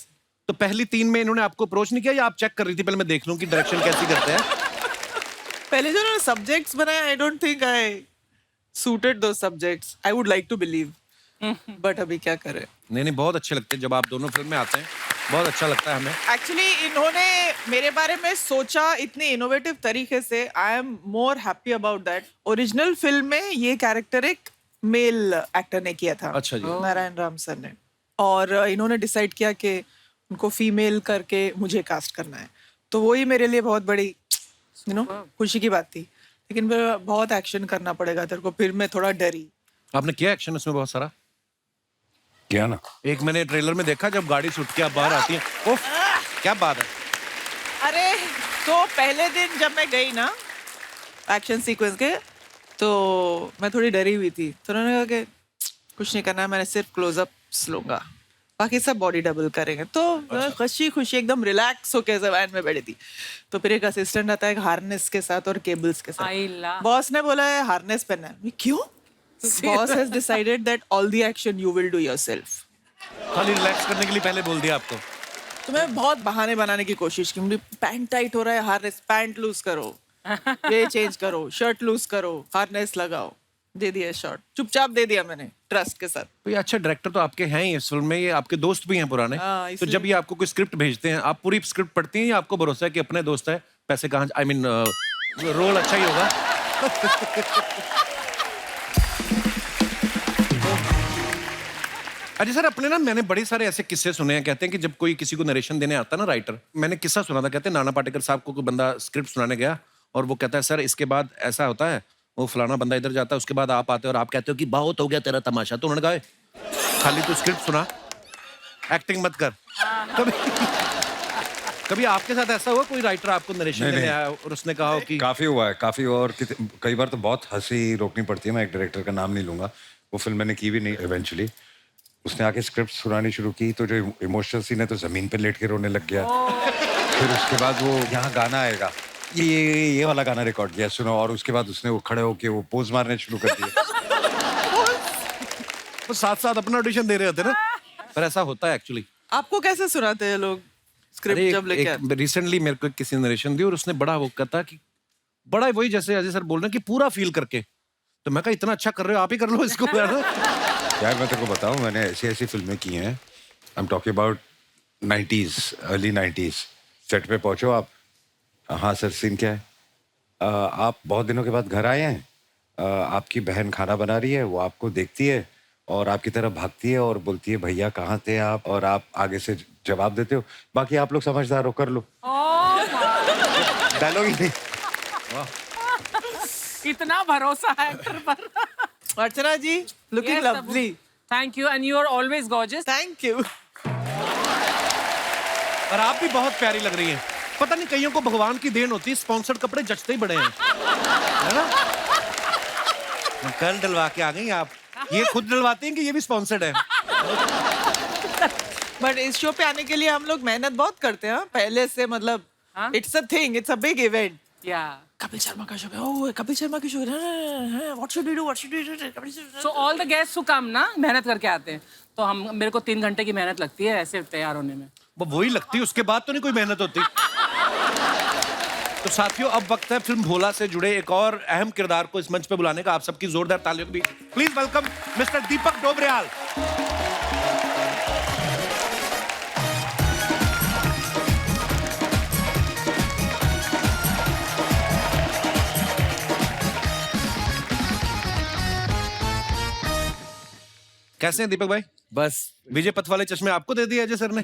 तो पहली 3 में इन्होंने आपको अप्रोच नहीं किया या आप चेक कर रही थी पहले मैं देख लूं कि डायरेक्शन कैसी करते हैं? पहले जो उन्होंने सब्जेक्ट्स बनाए, I don't think I suited those subjects. I would like to believe, but अभी क्या करें। नहीं बहुत अच्छे लगते हैं जब आप दोनों फिल्म में आते हैं, बहुत अच्छा लगता है हमें। एक्चुअली इन्होंने मेरे बारे में सोचा इतने इनोवेटिव तरीके से, I am more happy about that. Original film में ये कैरेक्टर एक मेल एक्टर ने किया था, अच्छा जी। नारायण राम सर ने, और इन्होंने डिसाइड किया कि उनको फीमेल करके मुझे कास्ट करना है। तो वही मेरे लिए बहुत बड़ी खुशी की बात थी। लेकिन फिर बहुत एक्शन करना पड़ेगा तेरे को, फिर मैं थोड़ा डरी। आपने किया एक्शन उसमें बहुत सारा? किया ना। एक मैंने ट्रेलर में देखा जब गाड़ी से उठ के आप बाहर आती हैं, ओफ क्या बात है। अरे तो पहले दिन जब मैं गई ना एक्शन सीक्वेंस के, तो मैं थोड़ी डरी हुई थी। तो उन्होंने कहा कि कुछ नहीं करना है, मैंने सिर्फ क्लोजअप्स लूंगा, बाकी सब बॉडी डबल करेंगे। तो मैं खुशी खुशी एकदम रिलैक्स होके जबान में बैठी थी। तो फिर एक असिस्टेंट आता है हार्नेस के साथ और केबल्स के साथ। बॉस ने बोला है हार्नेस पहनना है। मैं क्यों? Boss has decided that all the action you will do yourself. खाली रिलैक्स करने के लिए पहले बोल दिया आपको? तो मैं बहुत बहाने बनाने की कोशिश की। मुझे पैंट टाइट हो रहा है, हार्नेस, पैंट लूज करो, ये चेंज करो, शर्ट लूज करो, हार्नेस लगाओ। दे दिया शॉट, चुपचाप दे दिया मैंने, ट्रस्ट के साथ। तो ये अच्छा डायरेक्टर तो आपके हैं ही इस फिल्म में, ये आपके दोस्त भी हैं पुराने। हाँ, तो इसलिए- जब ये आपको कोई स्क्रिप्ट भेजते हैं, आप पूरी स्क्रिप्ट पढ़ती हैं या आपको भरोसा है कि अपने दोस्त है, पैसे कहाँ, आई मीन रोल अच्छा ही होगा? अजय सर अपने ना मैंने बड़े सारे ऐसे किस्से सुने हैं, कहते हैं कि जब कोई किसी को नरेशन देने आता है ना राइटर, मैंने किस्सा सुना था, कहते हैं नाना पाटेकर साहब को कोई बंदा स्क्रिप्ट सुनाने गया और वो कहता है सर इसके बाद ऐसा होता है, वो फलाना बंदा इधर जाता है, उसके बाद आप आते हो और आप कहते हो कि बहुत हो गया तेरा तमाशा। तो उन्होंने कहा खाली तू स्क्रिप्ट सुना, एक्टिंग मत कर। कभी कभी आपके साथ ऐसा हुआ कोई राइटर आपको नरेशन नहीं, देने नहीं। आया और उसने कहा हो कि काफी हुआ है, काफी हुआ, और कई बार तो बहुत हंसी रोकनी पड़ती है। मैं एक डायरेक्टर का नाम नहीं लूंगा, वो फिल्म मैंने की भी नहीं। इवेंचुअली उसने आके स्क्रिप्ट सुनानी शुरू की, तो जो इमोशनल सीन है तो जमीन पे लेट के रोने लग गया। फिर उसके बाद वो यहाँ गाना आएगा, ये वाला गाना रिकॉर्ड किया, सुनो, और उसके बाद उसने वो खड़े होके वो पोज मारने शुरू कर दिए। वो साथ साथ अपना ऑडिशन दे रहे होते ना, पर ऐसा होता है एक्चुअली। आपको कैसे सुनाते हैं लोग स्क्रिप्ट जब लेके आते? रिसेंटली मेरे को किसी ने नरेशन दी और उसने बड़ा वो कहता कि बड़ा वही जैसे अजय सर बोल रहे हैं कि पूरा फील करके। तो मैं कहा इतना अच्छा कर रहे हो, आप ही कर लो इसको। यार मैं तेरे को बताऊं, मैंने ऐसी ऐसी फिल्में की हैं, I am talking about 90s, early 90s। Set पे पहुंचो आप, हाँ सर सीन क्या है, आप बहुत दिनों के बाद घर आए हैं, आपकी बहन खाना बना रही है, वो आपको देखती है और आपकी तरफ भागती है और बोलती है भैया कहाँ थे आप, और आप आगे से जवाब देते हो, बाकी आप लोग समझदार हो, कर लो। डायलॉग ही नहीं। इतना भरोसा है एक्टर पर। Archana ji looking lovely. Thank you and you are always gorgeous. Thank you. और आप भी बहुत प्यारी लग रही हैं। पता नहीं कईयों को भगवान की देन होती है, स्पॉन्सर्ड कपड़े जचते ही बड़े हैं, है ना? कल डलवा के आ गई आप। ये खुद डलवाती हैं कि ये भी स्पॉन्सर्ड है? बट इस शो पे आने के लिए हम लोग मेहनत बहुत करते हैं पहले से, मतलब it's a thing, it's a big event. या कपिल शर्मा का शो है, ओह कपिल शर्मा की शो है, what should we do, what should we do. So all the guests who come ना मेहनत करके आते हैं, तो हम मेरे को 3 घंटे की मेहनत लगती है ऐसे तैयार होने में। वो वही लगती है, उसके बाद तो नहीं कोई मेहनत होती। तो साथियों अब वक्त है फिल्म भोला से जुड़े एक और अहम किरदार को इस मंच पे बुलाने का। आप सबकी जोरदार तालियों के बीच प्लीज वेलकम मिस्टर दीपक डोबरियाल। कैसे हैं दीपक भाई? बस विजय पथ वाले चश्मे आपको दे दिए अजय सर ने।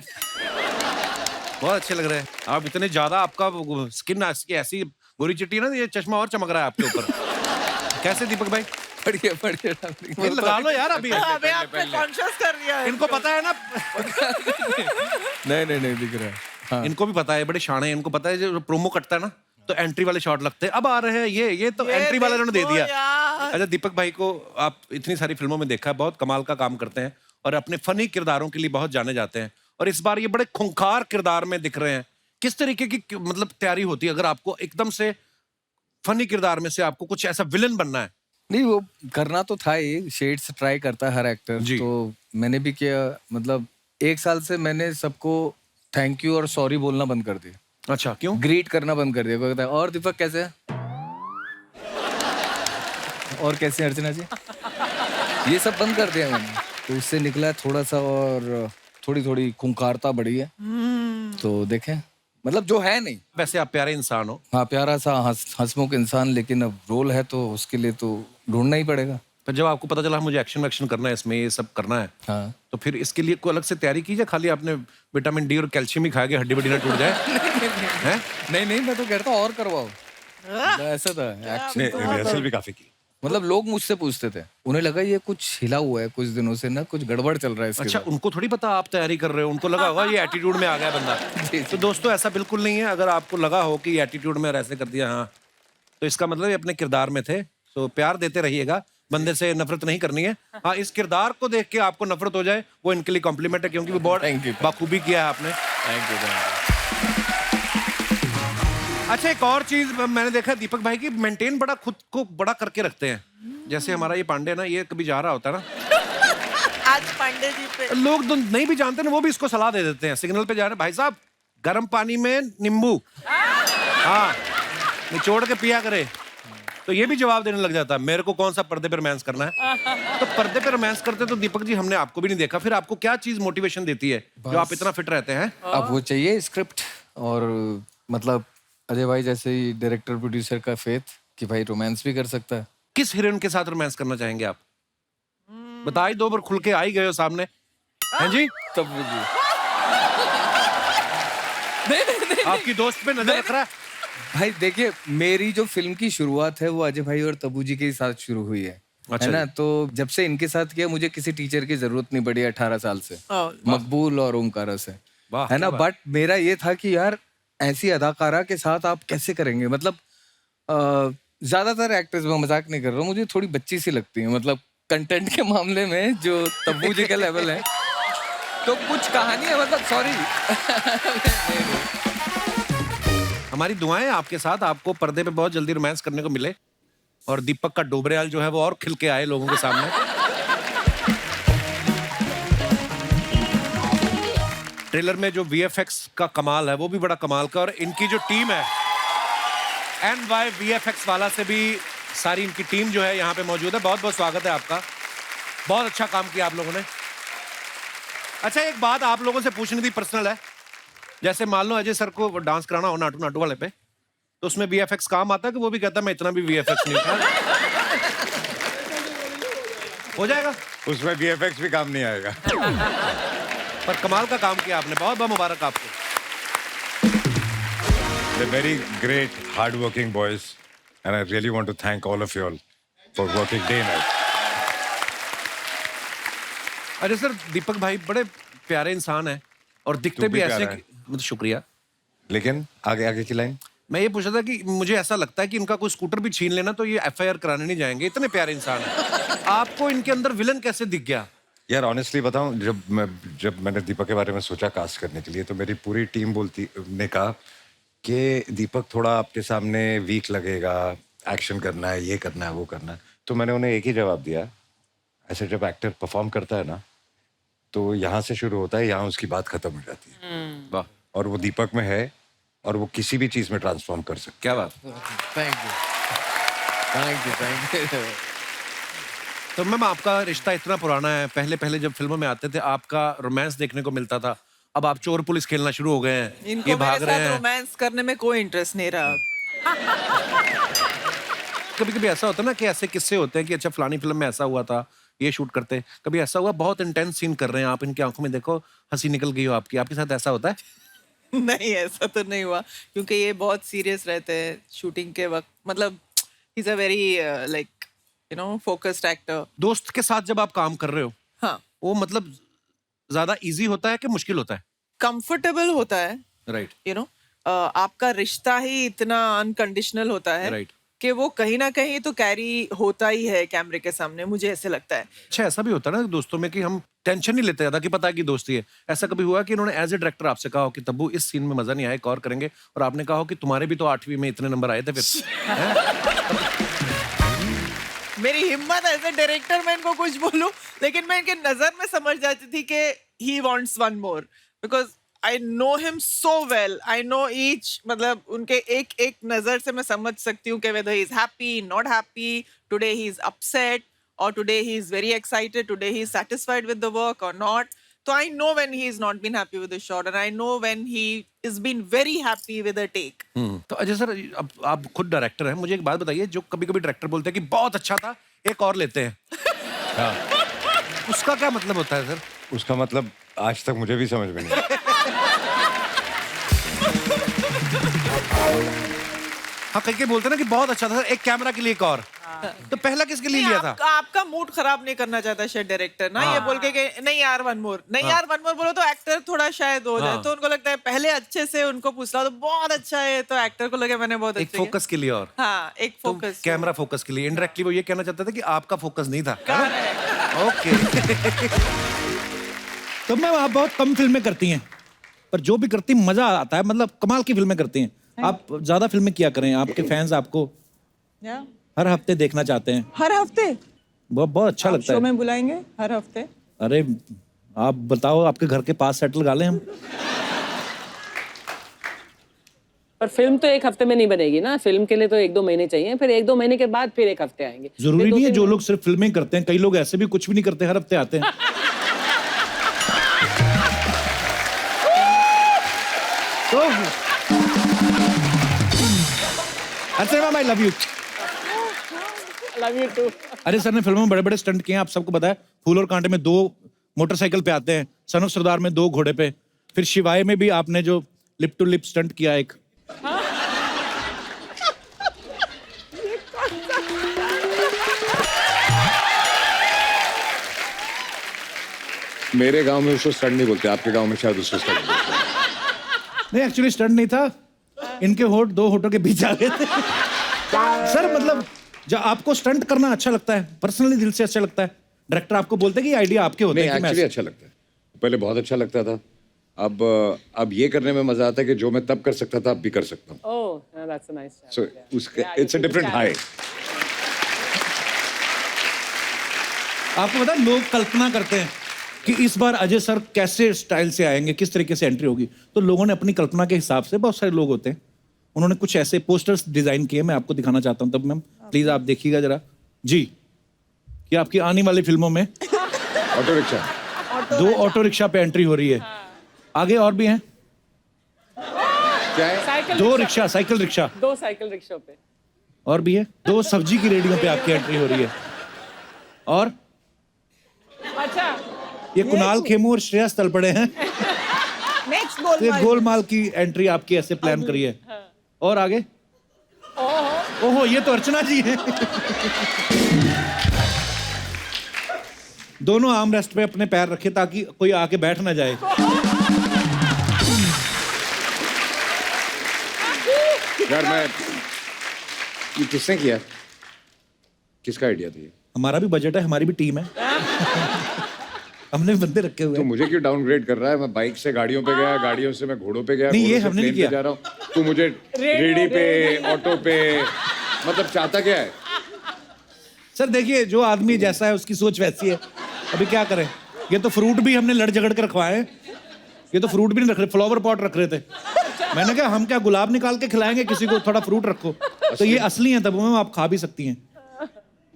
बहुत अच्छे लग रहे हैं आप, इतने ज्यादा आपका स्किन ऐसी गोरी चिट्टी ना, ये चश्मा और चमक रहा है आपके ऊपर। कैसे दीपक भाई? बढ़िया ये लगा लो यार अभी। अबे आपने कॉन्शियस कर दिया है इनको पता है ना, नहीं दिख रहा है। हाँ। इनको भी पता है, बड़े शाणे हैं, इनको पता है जो प्रोमो कटता है ना तो एंट्री वाले शॉट लगते हैं। अब आ रहे हैं ये तो एंट्री वाले ने दे देखो दिया। यार। अच्छा, दीपक भाई को आप इतनी सारी फिल्मों में देखा है, बहुत कमाल का काम करते हैं और अपने फनी किरदारों के लिए बहुत जाने जाते हैं, और इस बार ये बड़े खूंखार किरदार में दिख रहे हैं। किस तरीके की मतलब तैयारी होती है अगर आपको एकदम से फनी किरदार में से आपको कुछ ऐसा विलन बनना है? नहीं, वो करना तो था ही, शेड्स ट्राई करता है हर एक्टर। जी। तो मैंने भी किया, मतलब 1 साल से मैंने सबको थैंक यू और सॉरी बोलना बंद कर दिया। अच्छा, क्यों? ग्रीट करना बंद कर दिया। कोई कहता है और दीपक कैसे है, और कैसे हैं अर्चना जी, ये सब बंद कर दिया मैंने। तो उससे निकला थोड़ा सा, और थोड़ी खूंखारता बढ़ी है। तो देखें, मतलब जो है नहीं। वैसे आप प्यारे इंसान हो। हाँ, प्यारा सा हंसमुख इंसान, लेकिन अब रोल है तो उसके लिए तो ढूंढना ही पड़ेगा। पर जब आपको पता चला मुझे एक्शन वैक्शन करना है इसमें, ये सब करना है, हाँ। तो फिर इसके लिए कोई अलग से तैयारी कीजिए, खाली आपने विटामिन डी और कैल्शियम ही खाया कि हड्डी बड्डी ना टूट जाए? हैं? नहीं, मैं तो कहता और करवाओ। ऐसा था एक्शन। रिहर्सल भी काफी की। मतलब लोग मुझसे पूछते थे, उन्हें लगा ये कुछ हिला हुआ है कुछ दिनों से ना, कुछ गड़बड़ चल रहा है इसके अच्छा, साथ। उनको थोड़ी पता आप तैयारी कर रहे हो, उनको लगा होगा ये एटीट्यूड में आ गया बंदा। तो दोस्तों ऐसा बिल्कुल नहीं है। अगर आपको लगा हो कि एटीट्यूड में और ऐसे कर दिया, हाँ, तो इसका मतलब ये अपने किरदार में थे। तो प्यार देते रहिएगा, बंदे से नफरत नहीं करनी है। हाँ, इस किरदार को देख के आपको नफरत हो जाए वो इनके लिए कॉम्प्लीमेंट है, क्योंकि वो बहुत Thank you. बखूबी किया है आपने। Thank you. अच्छा, एक और चीज मैंने देखा है दीपक भाई की, मेंटेन बड़ा खुद को बड़ा करके रखते हैं। जैसे हमारा ये पांडे ना, ये कभी जा रहा होता है ना, आज पांडे जी पे लोग तो नहीं भी जानते ना, वो भी इसको सलाह दे देते हैं। सिग्नल पे जा रहे हैं, भाई साहब गर्म पानी में नींबू, हाँ, निचोड़ के पिया करे। तो ये भी जवाब देने लग जाता है, मेरे को कौन सा पर्दे पे रोमांस करना है। तो पर्दे पे रोमांस करते तो दीपक जी हमने आपको भी नहीं देखा। फिर आपको क्या चीज मोटिवेशन देती है जो आप इतना फिट रहते हैं? अब वो चाहिए स्क्रिप्ट, और मतलब अजय भाई जैसे ही डायरेक्टर प्रोड्यूसर का फेथ कि भाई रोमांस भी कर सकता है। किस हीरोइन के साथ रोमांस करना चाहेंगे आप? बता ही दो, बार खुल के आ ही गए हो सामने। हैं जी? तब वो जी। आपकी दोस्त पे नजर रख रहा है। भाई देखिए, मेरी जो फिल्म की शुरुआत है वो अजय भाई और तब्बू जी के साथ शुरू हुई है। अच्छा है ना? तो जब से इनके साथ किया, मुझे किसी टीचर की जरूरत नहीं पड़ी 18 साल से। मकबूल और ओमकारा से, वाह, है ना? क्या बात। बट मेरा ये था कि यार ऐसी अदाकारा के साथ आप कैसे करेंगे। मतलब ज्यादातर एक्टर्स, में मजाक नहीं कर रहा हूँ, मुझे थोड़ी बच्ची सी लगती है, मतलब कंटेंट के मामले में जो तब्बू जी का लेवल है। तो कुछ कहानी है, मतलब सॉरी। हमारी दुआएं आपके साथ, आपको पर्दे पे बहुत जल्दी रोमांस करने को मिले, और दीपक का डोबरेयाल जो है वो और खिल के आए लोगों के सामने। ट्रेलर में जो VFX का कमाल है वो भी बड़ा कमाल का, और इनकी जो टीम है NY VFX वाला से भी सारी इनकी टीम जो है यहाँ पे मौजूद है। बहुत बहुत स्वागत है आपका, बहुत अच्छा काम किया आप लोगों ने। अच्छा, एक बात आप लोगों से पूछनी थी, पर्सनल है। जैसे मान लो अजय सर को डांस कराना हो नाटू नाटू वाले पे, तो उसमें VFX काम आता है कि वो भी कहता है मैं इतना भी VFX नहीं था? हो जाएगा, उसमें VFX भी काम नहीं आएगा। पर कमाल का काम किया आपने, बहुत बहुत मुबारक आपको। They're very great, hard-working boys, and I really want to thank all of you all for working day and night. अरे सर, दीपक भाई बड़े प्यारे इंसान हैं और दिखते तू भी भी ऐसे प्यारा कि, मतलब शुक्रिया। लेकिन आगे की लाइन। मैं ये पूछा था कि मुझे ऐसा लगता है कि इनका कोई स्कूटर भी छीन लेना तो ये FIR कराने नहीं जाएंगे, इतने प्यारे इंसान हैं। आपको इनके अंदर विलन कैसे दिख गया? यार ऑनेस्टली बताऊं, जब मैंने दीपक के बारे में सोचा कास्ट करने के लिए, तो मेरी पूरी टीम ने कहा कि दीपक थोड़ा आपके सामने वीक लगेगा, एक्शन करना है, ये करना है, वो करना है। तो मैंने उन्हें एक ही जवाब दिया, ऐसे जब एक्टर परफॉर्म करता है ना, तो यहाँ से शुरू होता है, यहाँ उसकी बात खत्म हो जाती है। वाह, और वो दीपक में है, और वो किसी भी चीज में ट्रांसफॉर्म कर सकता क्या बात। Thank you. तो मैम, आपका रिश्ता इतना पुराना है, पहले पहले जब फिल्मों में आते थे आपका रोमांस देखने को मिलता था, अब आप चोर पुलिस खेलना शुरू हो गए हैं, इनको ये मेरे भाग रहे साथ हैं। रोमांस करने में कोई इंटरेस्ट नहीं रहा। कभी कभी ऐसा होता है ना कि ऐसे किस्से होते हैं कि अच्छा फलानी फिल्म में ऐसा हुआ था, ये शूट करते, कभी ऐसा हुआ बहुत इंटेंस सीन कर रहे हैं आप, इनकी आंखों में देखो हंसी निकल गई हो आपकी, आपके साथ ऐसा होता है? नहीं, ऐसा तो नहीं हुआ, क्योंकि ये बहुत सीरियस रहते हैं शूटिंग के वक्त। मतलब he is a very like you know focused actor. दोस्त के साथ जब आप काम कर रहे हो, हाँ, वो मतलब ज्यादा इजी होता है कि मुश्किल होता है? कंफर्टेबल होता है, राइट यू नो। आपका रिश्ता ही इतना अनकंडीशनल होता है राइट। कि वो कहीं ना कहीं तो कैरी होता ही है कैमरे के सामने, मुझे ऐसे लगता है। अच्छा, ऐसा भी होता है ना दोस्तों में कि हम टेंशन नहीं लेते ज्यादा कि पता है कि दोस्ती है। ऐसा कभी हुआ कि इन्होंने एज ए डायरेक्टर आपसे कहा हो कि तब्बू इस सीन में मजा नहीं आया, एक और करेंगे, और आपने कहा हो कि तुम्हारे भी तो 8वीं में इतने नंबर आए थे फिर? मेरी हिम्मत है एज ए डायरेक्टर मैं इनको कुछ बोलूं, लेकिन मैं इनके नजर में समझ जाती थी कि he wants one more, because I know him so well, I know each, मतलब उनके एक एक नजर से मैं समझ सकती हूँ कि weather he is happy, not happy, today he is upset, or today he is very excited, today he is satisfied with the work or not. So I know when he is not been happy with the shot, and I know when he is been very happy with the take. तो Ajay sir, अब आप खुद director हैं, मुझे एक बात बताइए, जो कभी कभी डायरेक्टर बोलते हैं कि बहुत अच्छा था, एक और लेते हैं, उसका क्या मतलब होता है सर? उसका मतलब आज तक मुझे भी समझ में नहीं आया। हाँ, कहीं कहीं बोलते हैं ना कि बहुत अच्छा था, एक कैमरा के लिए एक और, तो पहला किसके लिए लिया था? आपका मूड खराब नहीं करना चाहता शायद डायरेक्टर ना, ये बोल के कि नहीं यार वन मोर, नहीं यार वन मोर बोलो तो एक्टर थोड़ा शायद हो जाए, तो उनको लगता है पहले अच्छे से उनको पूछना तो बहुत अच्छा है, तो एक्टर को लगे मैंने बहुत एक अच्छा फोकस के लिए और, हाँ, एक तो फोकस, कैमरा फोकस के लिए। इनडायरेक्टली वो ये कहना चाहते थे कि आपका फोकस नहीं था। ओके। तो मैम आप बहुत कम फिल्में करती हैं, पर जो भी करती मजा आता है, मतलब कमाल की फिल्में करती हैं आप। ज्यादा फिल्में किया करें, आपके फैंस आपको हर हफ्ते देखना चाहते हैं। हर हफ्ते बहुत बहुत अच्छा लगता शो है। में बुलाएंगे हर हफ्ते? अरे आप बताओ, आपके घर के पास सेट लगा लें हम। पर फिल्म तो एक हफ्ते में नहीं बनेगी ना, फिल्म के लिए तो 1-2 महीने चाहिए, फिर 1-2 महीने के बाद फिर 1 हफ्ते आएंगे। जरूरी नहीं है जो लोग सिर्फ फिल्में करते हैं, कई लोग ऐसे भी कुछ भी नहीं करते, हर हफ्ते आते हैं। तो अच्छा ma'am, I love you. Love you too. अरे सर ने फिल्मों में बड़े बड़े स्टंट किए हैं, आप सबको पता है। फूल और कांटे में 2 मोटरसाइकिल पे आते हैं, सन ऑफ सरदार में 2 घोड़े पे, फिर शिवाय में भी आपने जो लिप टू लिप स्टंट किया एक। मेरे गांव में उसको स्टंट नहीं बोलते, आपके गांव में शायद उसको स्टंट बोलते हैं। नहीं, एक्चुअली स्टंट नहीं था, इनके होठ 2 होठों के बीच आ गए थे। सर मतलब जब आपको स्टंट करना अच्छा लगता है, पर्सनली दिल से अच्छा लगता है, डायरेक्टर आपको बोलते हैं कि आइडिया आपके होते नहीं, हैं कि मैं एक्चुअली अच्छा लगता है। पहले बहुत अच्छा लगता था, अब ये करने में मजा आता है कि जो मैं तब कर सकता था अब भी कर सकता हूँ। ओह, दैट्स अ नाइस। सो उसका इट्स अ डिफरेंट हाई। आपको पता है लोग कल्पना करते हैं कि इस बार अजय सर कैसे स्टाइल से आएंगे, किस तरीके से एंट्री होगी, तो लोगों ने अपनी कल्पना के हिसाब से, बहुत सारे लोग होते हैं, उन्होंने कुछ ऐसे पोस्टर्स डिजाइन किए, मैं आपको दिखाना चाहता हूं। तब मैम प्लीज आप देखिएगा जरा जी, कि आपकी आने वाली फिल्मों में ऑटो रिक्शा, 2 ऑटो रिक्शा पे एंट्री हो रही है। आगे और भी हैं, क्या है? Cycle 2 rickshaw, cycle rickshaw 2 cycle rickshaw पे और भी है, 2 सब्जी की रेडियो पे आपकी एंट्री हो रही है। और अच्छा, ये कुणाल खेमू और श्रेयस तलपड़े हैं, नेक्स्ट तो ये गोलमाल। गोलमाल की एंट्री आपकी ऐसे प्लान करी है। और आगे ओहो, ये तो अर्चना जी हैं। दोनों आर्म रेस्ट पे अपने पैर रखे ताकि कोई आके बैठ ना जाए। यार मैं ये किसने किया, किसका आइडिया था ये? हमारा भी बजट है, हमारी भी टीम है, हमने बंदे रखे हुए तो हैं। मुझे क्यों डाउनग्रेड कर रहा है? मैं बाइक से गाड़ियों पे गया, गाड़ियों से मैं घोड़ों पे गया, नहीं, ये घोड़ों से हमने नहीं प्लेन पे किया। जा रहा हूँ, तू मुझे रेडी पे, ऑटो पे, मतलब चाहता क्या है? सर देखिए, जो आदमी जैसा है उसकी सोच वैसी है, अभी क्या करें। ये तो फ्रूट भी हमने लड़ झगड़ कर रखवाए हैं, ये तो फ्रूट भी नहीं रख रहे, फ्लावर पॉट रख रहे थे। मैंने कहा हम क्या गुलाब निकाल के खिलाएंगे किसी को, थोड़ा फ्रूट रखो। तो ये असली है, तब मैम आप खा भी सकती हैं।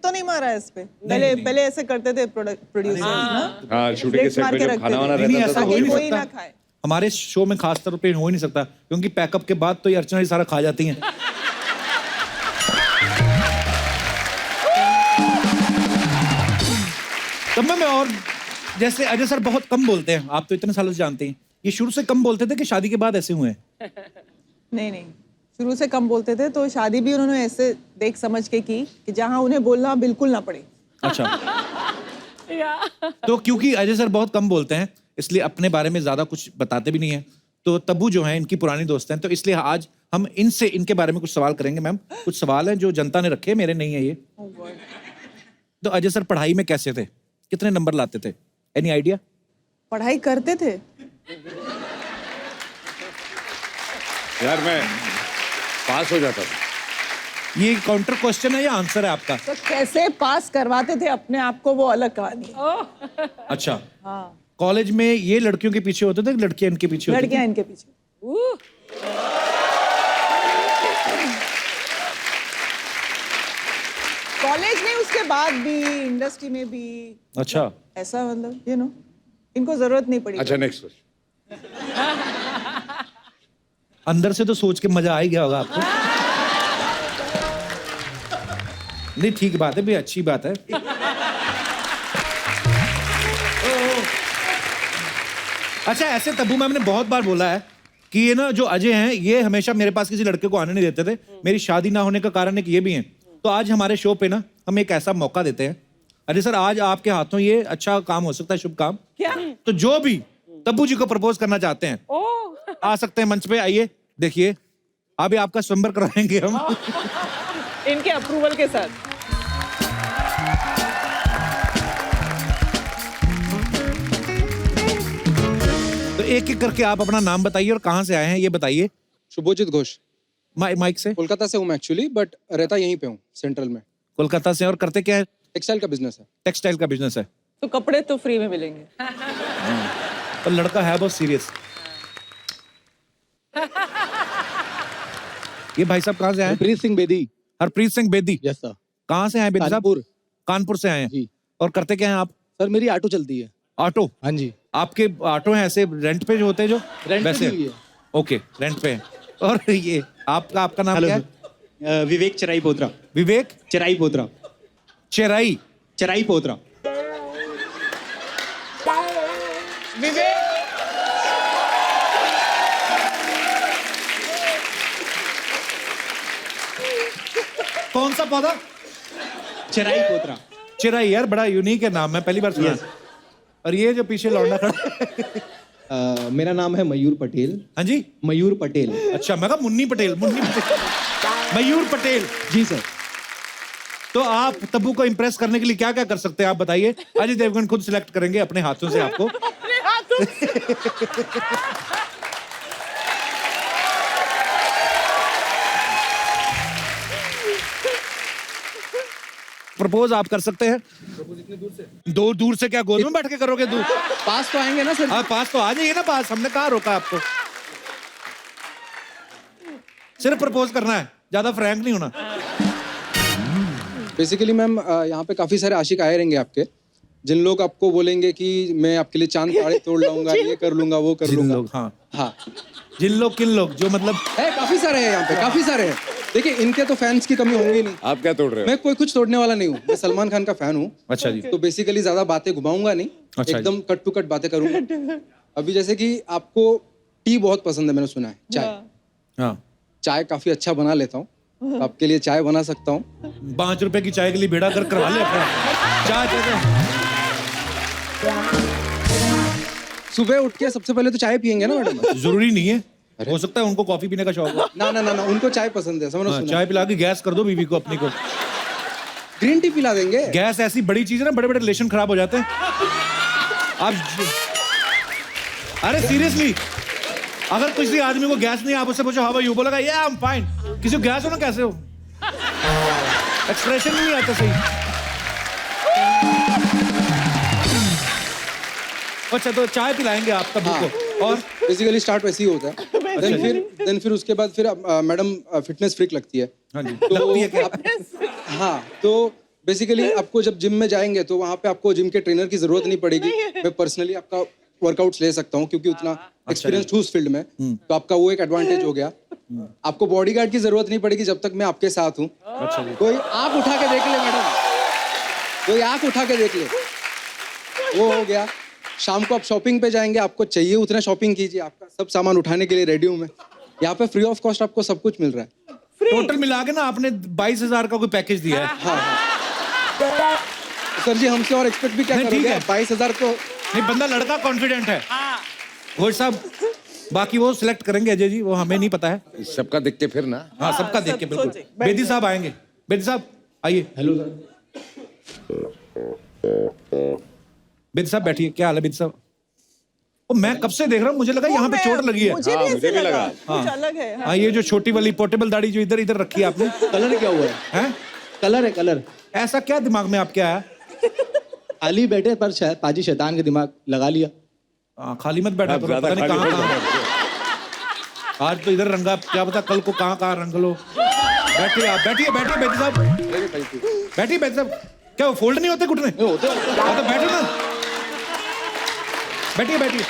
तो नहीं मारा इस पे? पहले ऐसे करते थे प्रोड्यूसर्स ना, हाँ, शूटिंग के सेट पे जब खाना वाना नहीं, रहता ऐसा था हो ही नहीं कोई ना सकता खाए। हमारे शो में, खास तौर पे हो ही नहीं सकता, क्योंकि पैकअप के बाद तो ये अर्चना ही सारा खा जाती हैं। तब मैं और जैसे अजय सर बहुत कम बोलते हैं, आप तो इतने सालों से जानते हैं, ये शुरू से कम बोलते थे कि शादी के बाद ऐसे हुए हैं? नहीं, शुरू से कम बोलते थे, तो शादी भी उन्होंने ऐसे देख समझ के की कि जहाँ उन्हें बोलना बिल्कुल ना पड़े। अच्छा। तो क्योंकि अजय सर बहुत कम बोलते हैं, इसलिए अपने बारे में ज्यादा कुछ बताते भी नहीं है, तो तब्बू जो है इनकी पुरानी दोस्त हैं, तो इसलिए आज हम इनसे इनके बारे में कुछ सवाल करेंगे। मैम, कुछ सवाल हैं जो जनता ने रखे, मेरे नहीं है ये। तो अजय सर पढ़ाई में कैसे थे, कितने नंबर लाते थे, एनी आइडिया? पढ़ाई करते थे। यार मैं पास हो जाता था। ये काउंटर क्वेश्चन है या आंसर है आपका? तो कैसे पास करवाते थे अपने आप को, वो अलग कहानी है। अच्छा, हाँ, कॉलेज में ये लड़कियों के पीछे होते थे, लड़कियां इनके पीछे होती लड़कियां इनके पीछे। कॉलेज में, उसके बाद भी, इंडस्ट्री में भी। अच्छा, ऐसा मतलब इनको जरूरत नहीं पड़ी। अच्छा, नेक्स्ट क्वेश्चन। अंदर से तो सोच के मजा आ ही गया होगा आपको। नहीं, ठीक बात है भाई, अच्छी बात है। अच्छा, ऐसे तब्बू मैम ने बहुत बार बोला है कि ये ना जो अजय हैं, ये हमेशा मेरे पास किसी लड़के को आने नहीं देते थे, मेरी शादी ना होने का कारण एक ये भी है। तो आज हमारे शो पे ना हम एक ऐसा मौका देते हैं। अजय सर, आज आपके हाथों ये अच्छा काम हो सकता है, शुभ काम। क्या? तो जो भी तब्बू जी को प्रपोज करना चाहते हैं आ सकते हैं मंच पे, आइए देखिए। अभी आपका स्वयंवर कराएंगे हम इनके अप्रूवल के साथ। तो एक एक करके आप अपना नाम बताइए और कहाँ से आए हैं ये बताइए। शुभोजित घोष, माइक से। कोलकाता से हूँ मैं एक्चुअली, बट रहता यहीं पे हूँ, सेंट्रल में। कोलकाता से। और करते क्या है? टेक्सटाइल का बिजनेस है। टेक्सटाइल का बिजनेस है। तो कपड़े तो फ्री में मिलेंगे। और लड़का है बहुत सीरियस। ये भाई साहब कहाँ से आए? हरप्रीत सिंह बेदी। हरप्रीत सिंह बेदी। Yes sir. कहाँ से आए बेदी साहब? कानपुर। कानपुर से आए हैं। जी। और करते क्या हैं आप? सर मेरी ऑटो चलती है। ऑटो? हाँ जी। आपके ऑटो हैं ऐसे रेंट पे जो होते हैं, जो रेंट पे वैसे? दी हुई है। ओके, रेंट पे है। और ये आपका नाम क्या है? विवेक चराई पोत्रा। विवेक चराई पोत्रा। चेराई। चराई पोत्रा। कौन सा पौधा? चराई पोत्रा। चिराई। यार बड़ा यूनिक है नाम, मैं पहली बार सुना। और ये जो पीछे लौंडा खड़ा मेरा नाम है मयूर पटेल। हाँ जी, मयूर पटेल। अच्छा, मैं कहा मुन्नी पटेल। मयूर पटेल। जी सर। तो आप तब्बू को इम्प्रेस करने के लिए क्या क्या कर सकते हैं आप बताइए। अजय देवगन खुद सिलेक्ट करेंगे अपने हाथों से आपको। प्रपोज आप कर सकते हैं। दूर से क्या गोद में बैठ के करोगे? दूर पास तो आएंगे ना सर? हाँ, पास तो आ जाइए ना। पास हमने कहाँ रोका आपको? सिर्फ प्रपोज करना है, ज्यादा फ्रैंक नहीं होना। बेसिकली मैम, यहाँ पे काफी सारे आशिक आए रहेंगे आपके, जिन लोग आपको बोलेंगे कि मैं आपके लिए चांद तारे तोड़ लाऊंगा, ये कर लूंगा, वो कर लूंगा। लोग, हाँ हाँ, जिन लोग, किन लोग, जो मतलब है काफी सारे हैं यहाँ पे, काफी सारे हैं। देखिए, इनके तो फैंस की कमी होंगी नहीं। आप क्या तोड़ रहे हो? मैं कोई कुछ तोड़ने वाला नहीं हूँ, मैं सलमान खान का फैन हूँ। अच्छा जी। तो बेसिकली ज्यादा बातें घुमाऊंगा नहीं, अच्छा एकदम कट टू कट बातें करूंगा। अभी जैसे कि आपको टी बहुत पसंद है, मैंने सुना है, चाय। हाँ, चाय काफी अच्छा बना लेता हूँ, तो आपके लिए चाय बना सकता हूँ। 5 रुपए की चाय के लिए बेड़ा कर करवा ले अपना। चाय सुबह उठ के सबसे पहले तो चाय पियेंगे ना मैडम? जरूरी नहीं है, हो सकता है उनको कॉफी पीने का शौक हो। ना ना ना ना, उनको चाय पसंद है, ऐसा मैंने हाँ, सुना। चाय पिला के गैस कर दो बीवी को अपनी को। ग्रीन टी पिला देंगे। गैस ऐसी बड़ी चीज है ना, बड़े बड़े रिलेशन खराब हो जाते हैं। आप अरे सीरियसली, अगर किसी आदमी को गैस नहीं, आप उससे पूछो हाउ आर यू, बोलेगा या आई एम फाइन। किसी को गैस हो ना, कैसे हो, एक्सप्रेशन नहीं आता सही। अच्छा, तो चाय पिलाएंगे आप तब्बू को। और बेसिकली स्टार्ट वैसे ही होता है। देन फिर उसके बाद फिर मैडम फिटनेस फ्रीक लगती है। हाँ जी, तो लगती है क्या? हाँ, तो बेसिकली आपको जब जिम में जाएंगे तो वहाँ पे आपको जिम के ट्रेनर की जरूरत नहीं पड़ेगी। मैं पर्सनली आपका वर्कआउट्स ले सकता हूँ, क्योंकि उतना एक्सपीरियंस हूँ उस फील्ड में। तो आपका वो एक एडवांटेज हो गया। आपको बॉडीगार्ड की जरूरत नहीं पड़ेगी जब तक मैं आपके साथ हूँ। कोई आंख उठा के देख ले मैडम, कोई आंख उठा के देख ले। वो हो गया। शाम को आप शॉपिंग पे जाएंगे, आपको चाहिए उतना शॉपिंग कीजिए, आपका सब सामान उठाने के लिए रेडी हूँ मैं। यहाँ पे फ्री ऑफ कॉस्ट आपको सब कुछ मिल रहा है। टोटल मिला के ना आपने 22,000 का कोई पैकेज दिया है। हाँ। सर जी हमसे और एक्सपेक्ट भी क्या नहीं, ठीक करोगे? है। 22,000 तो नहीं, बंदा लड़का कॉन्फिडेंट है। घोष साहब बाकी वो सिलेक्ट करेंगे अजय जी, वो हमें नहीं पता है। सबका देख के फिर ना। हाँ, सबका देख के बिल्कुल। सोचे, बेदी साहब आएंगे। बेदी साहब आइए। Hello sir. बेदी साहब बैठिए। क्या हाल है बेदी साहब? ओ, मैं कब से देख रहा हूँ, मुझे लगा यहाँ पे चोट लगी है। मुझे भी ऐसे लगा। कुछ अलग है। हाँ, ये जो छोटी वाली पोर्टेबल दाढ़ी जो इधर इधर रखी है आपने, कलर क्या हुआ है? हैं? कलर है कलर। ऐसा क्या दिमाग में आपके आया? खाली बैठे पर पाजी शैतान के दिमाग लगा लिया। हाँ, खाली मत बैठा करो, पता नहीं कहाँ आज तो इधर रंगा, क्या पता कल को कहाँ रंग लो। बैठिए आप, बैठिए बेदी साहब, बैठिए बेदी साहब। क्या वो फोल्ड नहीं होते घुटने? होते हाँ, तो बैठो ना, बैठिए।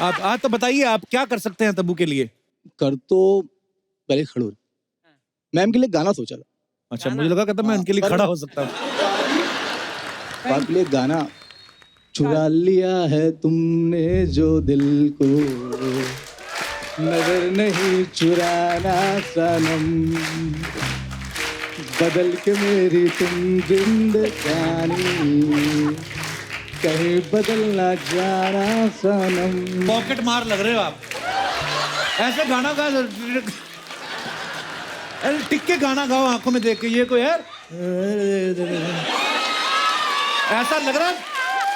आप आज तो बताइए, आप क्या कर सकते हैं तब्बू के लिए? कर तो पहले खड़ूर मैम के लिए गाना सोचा था। अच्छा, मुझे लगा कहता मैं उनके लिए खड़ा हो सकता हूँ। आपके लिए गाना चुरा लिया है तुमने जो दिल को, नजर नहीं चुराना सनम, बदल के मेरी तुम जिंदगानी, कहीं बदलना जाना सनम। पॉकेट मार लग रहे हो आप। ऐसे गाना गा, टिक के गाना गाओ आंखों में देख के। ये कोई यार ऐसा लग रहा है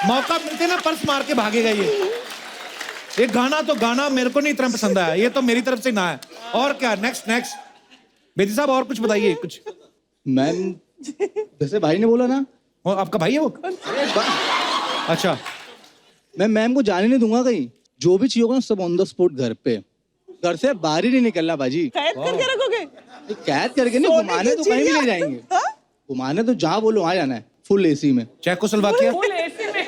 मौका मिलते ना पर्स मार के भागेगा ये गाना तो गाना मेरे को नहीं इतना पसंद आया, ये तो मेरी तरफ से ना है। और क्या? नेक्स्ट बेदी साहब और कुछ बताइए कुछ। मैम जैसे भाई ने बोला ना, और आपका भाई है वो? अच्छा, मैं मैम को जाने नहीं दूंगा कहीं। जो भी चाहिए होगा ना सब ऑन द स्पॉट घर पे, घर से बाहर ही नहीं निकलना बाजी। कैद करके रखोगे? कैद करके नहीं, घुमाने तो कहीं भी ले जाएंगे। घुमाने तो जहाँ बोलो वहाँ जाना है, फुल एसी में। चेकोस्लोवाकिया? फुल एसी में।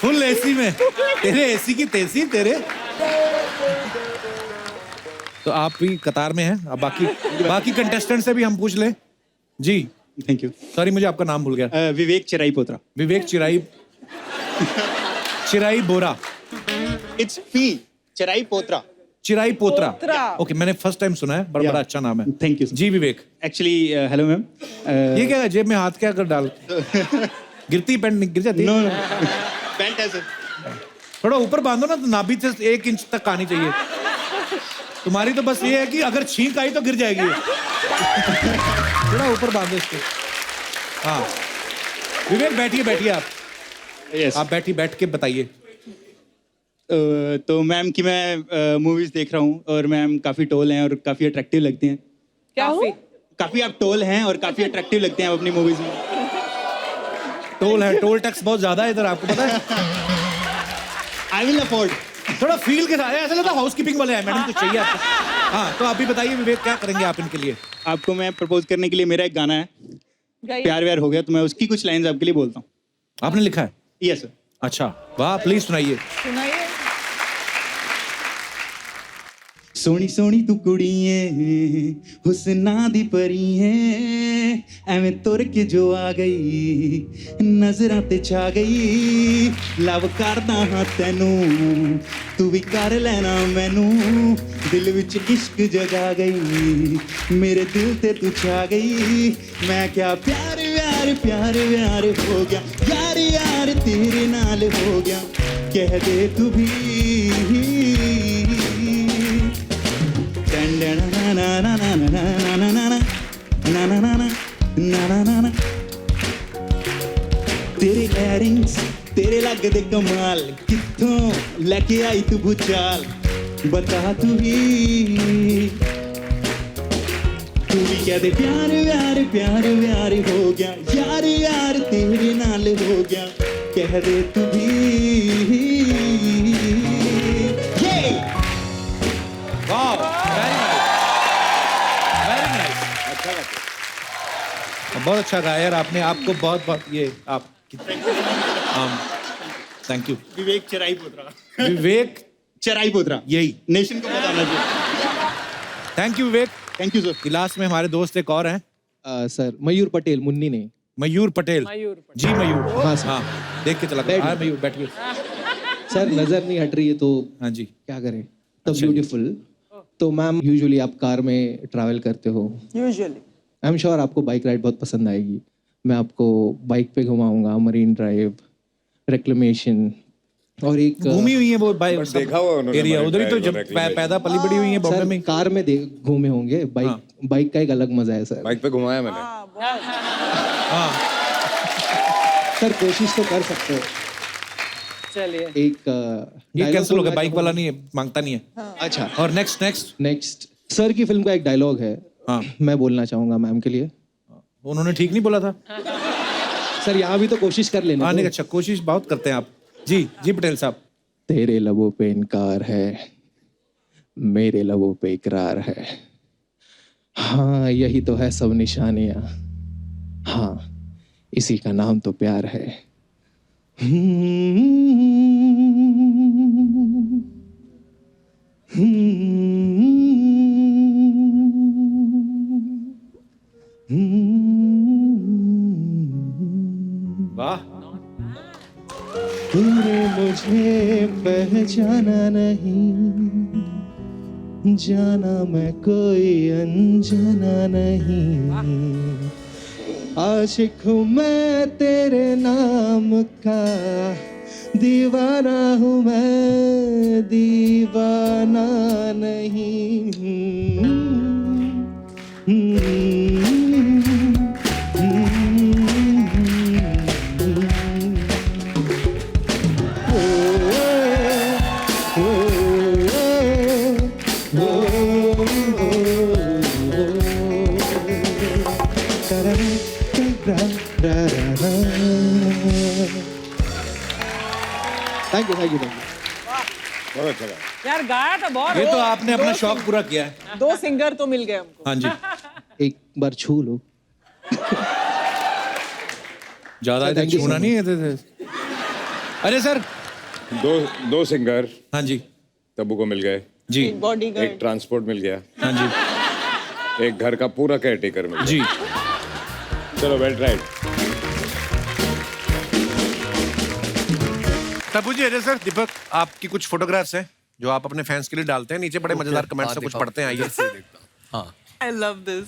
फुल एसी में? तेरे एसी की तेसी तेरे। तो आप भी कतार में हैं। अब बाकी कंटेस्टेंट से भी हम पूछ लें जी। Thank you. सॉरी, मुझे आपका नाम भूल गया। विवेक चिराई पोत्रा। विवेक चिराई बोरा। It's P Chirai Potra. Chirai Potra. Potra. Okay, मैंने फर्स्ट टाइम सुना है। बड़ा अच्छा नाम है। Thank you ji Vivek. Actually hello ma'am. ये क्या है जेब में हाथ क्या कर डाल? गिरती पैंट गिर जाती है? नो पैंट है सर। थोड़ा ऊपर बांधो ना, तो नाभि से 1 इंच तक आनी चाहिए। तुम्हारी तो बस ये है कि अगर छींक आई तो गिर जाएगी। थोड़ा ऊपर बांधो इसको। हाँ विवेक, बैठिए आप। यस। आप बैठ के बताइए। तो मैम की मैं मूवीज देख रहा हूँ और मैम काफी टोल हैं और काफी अट्रैक्टिव लगती हैं। क्या हो? काफी आप टोल हैं और काफी अट्रैक्टिव लगते हैं अपनी मूवीज में। टोल है, टोल टैक्स बहुत ज्यादा है इधर, आपको पता है? I will afford. थोड़ा फील के साथ ऐसा लगता है हाउसकीपिंग वाले हैं। मैडम कुछ चाहिए आपको? हाँ, तो आप भी बताइए विवेक, क्या करेंगे आप इनके लिए? आपको मैं प्रपोज करने के लिए, मेरा एक गाना है प्यार व्यार हो गया, तो मैं उसकी कुछ लाइंस आपके लिए बोलता हूँ। आपने लिखा है? Yes sir. अच्छा, वाह, प्लीज सुनाइए। सुनाइए। सोनी सोनी तू कुड़ी है, हुस्ना दी परी है, एवें तुर के जो आ गई, नजरां ते छा गई, लव करदा हां तैनू, तू भी कर लेना मैनू, दिल विच इश्क जगा गई, मेरे दिल ते तू छा गई, मैं क्या प्यार व्यार प्यार व्यार हो गया, यार यार तेरे नाल हो गया, कह दे तू भी। तेरे इयरिंग्स तेरे लगदे कमाल, कित्थों लेके आई तू भूचाल, बता तू भी कह दे प्यार व्यार हो गया, यार यार तेरे नाल हो गया, कह दे तू भी। बहुत अच्छा गाया यार आपने। आपको बहुत ये आप थैंक यू विवेक चराई पोत्रा। विवेक चराई पोत्रा, यही नेशन को बताना चाहिए। Thank you Vivek. Thank you sir. Class में हमारे दोस्त एक और हैं सर मयूर पटेल, मुन्नी नहीं। मयूर पटेल। जी मयूर। हाँ सर। हाँ देख के चला गया। हाँ मयूर बैठिए। सर नजर नहीं हट रही है तो हाँ जी। क्या करें, तो ब्यूटीफुल। तो मैम यूजुअली आप कार में ट्रैवल करते हो, यूजुअली आई एम श्योर आपको बाइक राइड बहुत पसंद आएगी। मैं आपको बाइक पे घुमाऊंगा, मरीन ड्राइव, रिक्लेमेशन, और एक घूमी हुई है वो देखा हुआ उन्होंने एरिया Marine उधर ही तो Drive जब और Reclamation। पैदा पली बड़ी हुई है बॉम्बे सर में। कार में घूमे होंगे, बाइक का एक अलग मजा है सर। बाइक पे घुमाया मैंने। हाँ सर कोशिश तो कर सकते हो। चलिए एक ये कैंसिल हो गया, बाइक वाला नहीं है, मांगता नहीं है। अच्छा और नेक्स्ट सर की फिल्म का एक डायलॉग है, हाँ मैं बोलना चाहूंगा मैम के लिए। उन्होंने ठीक नहीं बोला था। सर यहाँ भी तो कोशिश कर लेना। आने का अच्छा, कोशिश बहुत करते हैं आप। जी पटेल साहब। तेरे लबों पे इनकार है, मेरे लबों पे इकरार है। हाँ यही तो है सब निशानियां, हाँ इसी का नाम तो प्यार है। वाह। तूने मुझे पहचाना नहीं, जाना मैं कोई अनजाना नहीं। आशिक हूँ मैं तेरे नाम का, दीवाना हूँ मैं दीवाना नहीं। Thank you. बहुत अच्छा लगा। यार गाया तो बहुत। ये तो आपने अपना शौक पूरा किया है। 2 सिंगर तो मिल गए हमको। हाँ जी। एक बार छू लो। ज्यादा इधर छूना नहीं है। अरे सर दो सिंगर हाँ जी तब्बू को मिल गए जी। बॉडीगार्ड। एक ट्रांसपोर्ट मिल गया, हाँ जी एक घर का पूरा केयरटेकर मिल गया। जी। चलो वेल ट्राइड। तब्बू जी, अजय सर, दीपक, आपकी कुछ फोटोग्राफ्स हैं जो आप अपने फैंस के लिए डालते हैं, नीचे बड़े मजेदार कमेंट्स से कुछ पढ़ते हैं। आइए। हाँ I love this.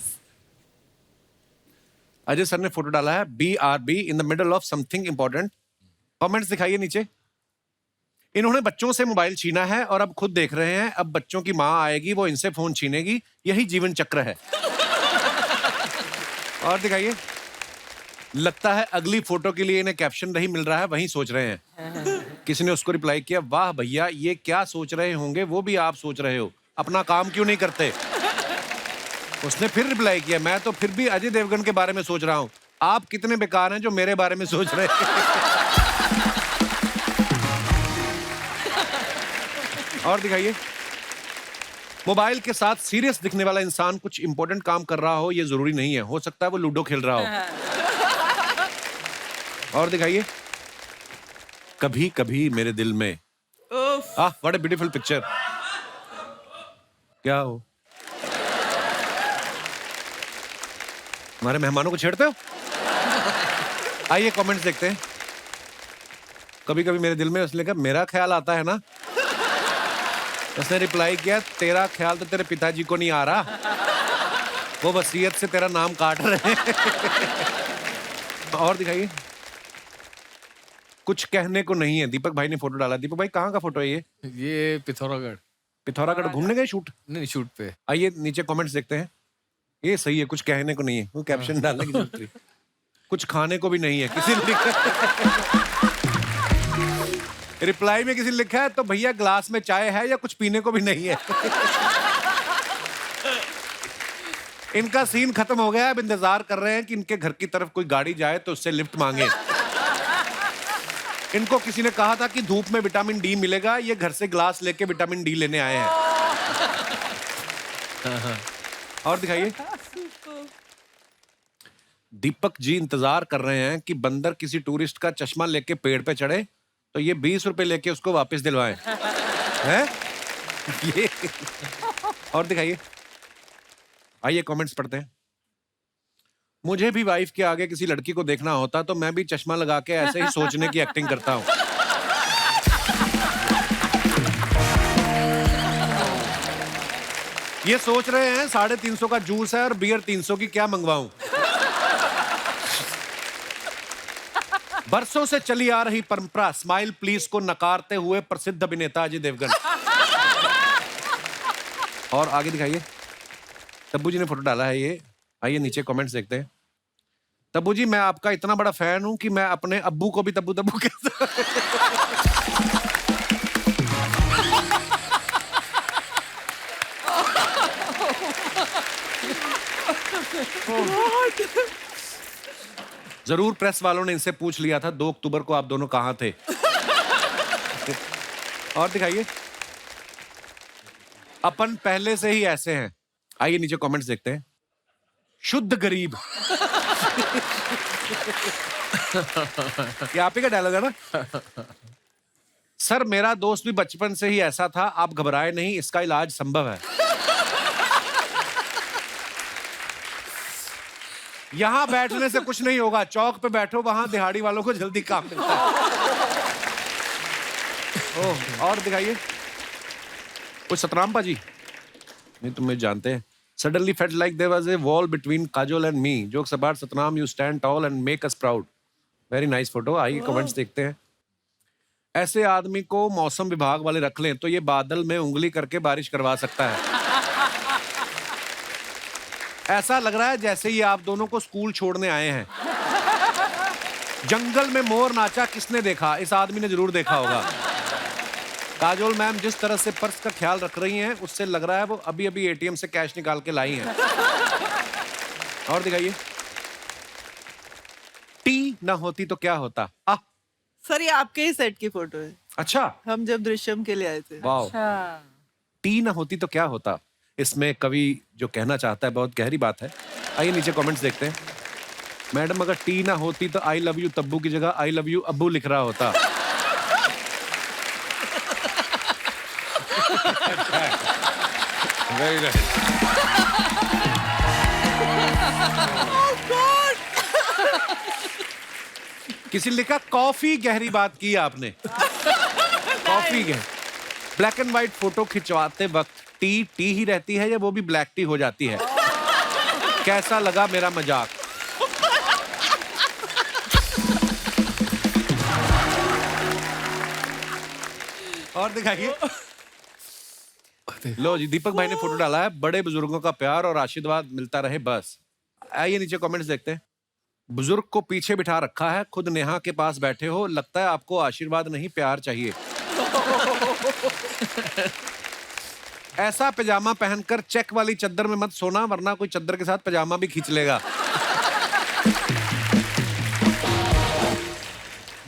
Ajay sir ने फोटो डाला है, BRB in the middle of something important. Comments दिखाइए नीचे। इन्होंने बच्चों से मोबाइल छीना है और अब खुद देख रहे हैं, अब बच्चों की माँ आएगी वो इनसे फोन छीनेगी, यही जीवन चक्र है। और दिखाइए। लगता है अगली फोटो के लिए इन्हें कैप्शन नहीं मिल रहा है, वहीं सोच रहे हैं। किसी ने उसको रिप्लाई किया, वाह भैया ये क्या सोच रहे होंगे, वो भी आप सोच रहे हो, अपना काम क्यों नहीं करते। उसने फिर रिप्लाई किया, मैं तो फिर भी अजय देवगन के बारे में सोच रहा हूं, आप कितने बेकार हैं जो मेरे बारे में सोच रहे हैं। और दिखाइए। मोबाइल के साथ सीरियस दिखने वाला इंसान कुछ इंपॉर्टेंट काम कर रहा हो ये जरूरी नहीं है, हो सकता है वो लूडो खेल रहा हो। और दिखाइए। कभी कभी मेरे दिल में, व्हाट अ ब्यूटीफुल पिक्चर। क्या हो, हमारे मेहमानों को छेड़ते हो। आइए कमेंट्स देखते हैं। कभी कभी मेरे दिल में, उसने कहा मेरा ख्याल आता है ना। उसने रिप्लाई किया, तेरा ख्याल तो तेरे पिताजी को नहीं आ रहा, वो वसीयत से तेरा नाम काट रहे हैं। और दिखाइए। कुछ कहने को नहीं है, दीपक भाई ने फोटो डाला। दीपक भाई कहाँ का फोटो है ये पिथौरागढ़। पिथौरागढ़ घूमने गए शूट? नहीं शूट पे। आइए नीचे कमेंट्स देखते हैं। ये सही है, कुछ कहने को नहीं है, वो कैप्शन डालने की जरूरत नहीं। कुछ खाने को भी नहीं है, किसी ने लिखा। रिप्लाई में किसी ने लिखा है, तो भैया ग्लास में चाय है या कुछ पीने को भी नहीं है। इनका सीन खत्म हो गया, अब इंतजार कर रहे हैं कि इनके घर की तरफ कोई गाड़ी जाए तो उससे लिफ्ट मांगे। इनको किसी ने कहा था कि धूप में विटामिन डी मिलेगा, ये घर से ग्लास लेके विटामिन डी लेने आए हैं। और दिखाइए। दीपक जी इंतजार कर रहे हैं कि बंदर किसी टूरिस्ट का चश्मा लेके पेड़ पे चढ़े तो ये 20 रुपए लेके उसको वापस दिलवाएं। हैं? ये और दिखाइए। आइए कमेंट्स पढ़ते हैं। मुझे भी वाइफ के आगे किसी लड़की को देखना होता तो मैं भी चश्मा लगा के ऐसे ही सोचने की एक्टिंग करता हूँ। ये सोच रहे हैं 350 का जूस है और बियर 300 की, क्या मंगवाऊं? बरसों से चली आ रही परंपरा स्माइल प्लीज को नकारते हुए प्रसिद्ध अभिनेता अजय देवगन। और आगे दिखाइए। तब्बू जी ने फोटो डाला है ये। आइए नीचे कमेंट्स देखते हैं। तब्बू जी, मैं आपका इतना बड़ा फैन हूं कि मैं अपने अब्बू को भी तब्बू तब्बू कहता जरूर प्रेस वालों ने इनसे पूछ लिया था 2 अक्टूबर को आप दोनों कहां थे। और दिखाइए। अपन पहले से ही ऐसे हैं। आइए नीचे कमेंट्स देखते हैं। शुद्ध गरीब। ये आप ही का डायलॉग है ना? सर मेरा दोस्त भी बचपन से ही ऐसा था, आप घबराए नहीं, इसका इलाज संभव है। यहां बैठने से कुछ नहीं होगा, चौक पे बैठो, वहां दिहाड़ी वालों को जल्दी काम मिलता है। ओह, और दिखाइए। कुछ सतराम पाजी नहीं, तुम मुझे जानते हैं। Suddenly felt like there was a wall between Kajol and me. Jokes about Satnam, you stand tall and make us proud. Very nice photo. आइए कमेंट्स देखते हैं। ऐसे आदमी को मौसम विभाग वाले रख लें तो ये बादल में उंगली करके बारिश करवा सकता है। ऐसा लग रहा है जैसे ही आप दोनों को स्कूल छोड़ने आए हैं। जंगल में मोर नाचा किसने देखा? इस आदमी ने जरूर देखा होगा। काजोल मैम जिस तरह से पर्स का ख्याल रख रही हैं उससे लग रहा है वो अभी अभी एटीएम से कैश निकाल के लाई हैं। और दिखाइए। टी ना होती तो क्या होता? सर ये आपके ही सेट की फोटो है। अच्छा, हम जब दृश्यम के लिए आए थे। वाह। टी ना होती तो क्या होता? इसमें कवि जो कहना चाहता है बहुत गहरी बात है। आइए नीचे कमेंट्स देखते हैं। मैडम अगर टी ना होती तो आई लव यू तब्बू की जगह आई लव यू अब्बू लिख रहा होता। Very nice. किसी ने लिखा कॉफी गहरी बात की आपने। कॉफी गहरी। ब्लैक एंड व्हाइट फोटो खिंचवाते वक्त टी टी ही रहती है या वो भी ब्लैक टी हो जाती है? कैसा लगा मेरा मजाक? और दिखाइए। लो जी, दीपक भाई ने फोटो डाला है। बड़े बुजुर्गों का प्यार और आशीर्वाद मिलता रहे बस। आइए नीचे कमेंट्स देखते हैं। बुजुर्ग को पीछे बिठा रखा है, खुद नेहा के पास बैठे हो, लगता है आपको आशीर्वाद नहीं प्यार चाहिए। ऐसा पैजामा पहनकर चेक वाली चद्दर में मत सोना वरना कोई चद्दर के साथ पैजामा भी खींच लेगा।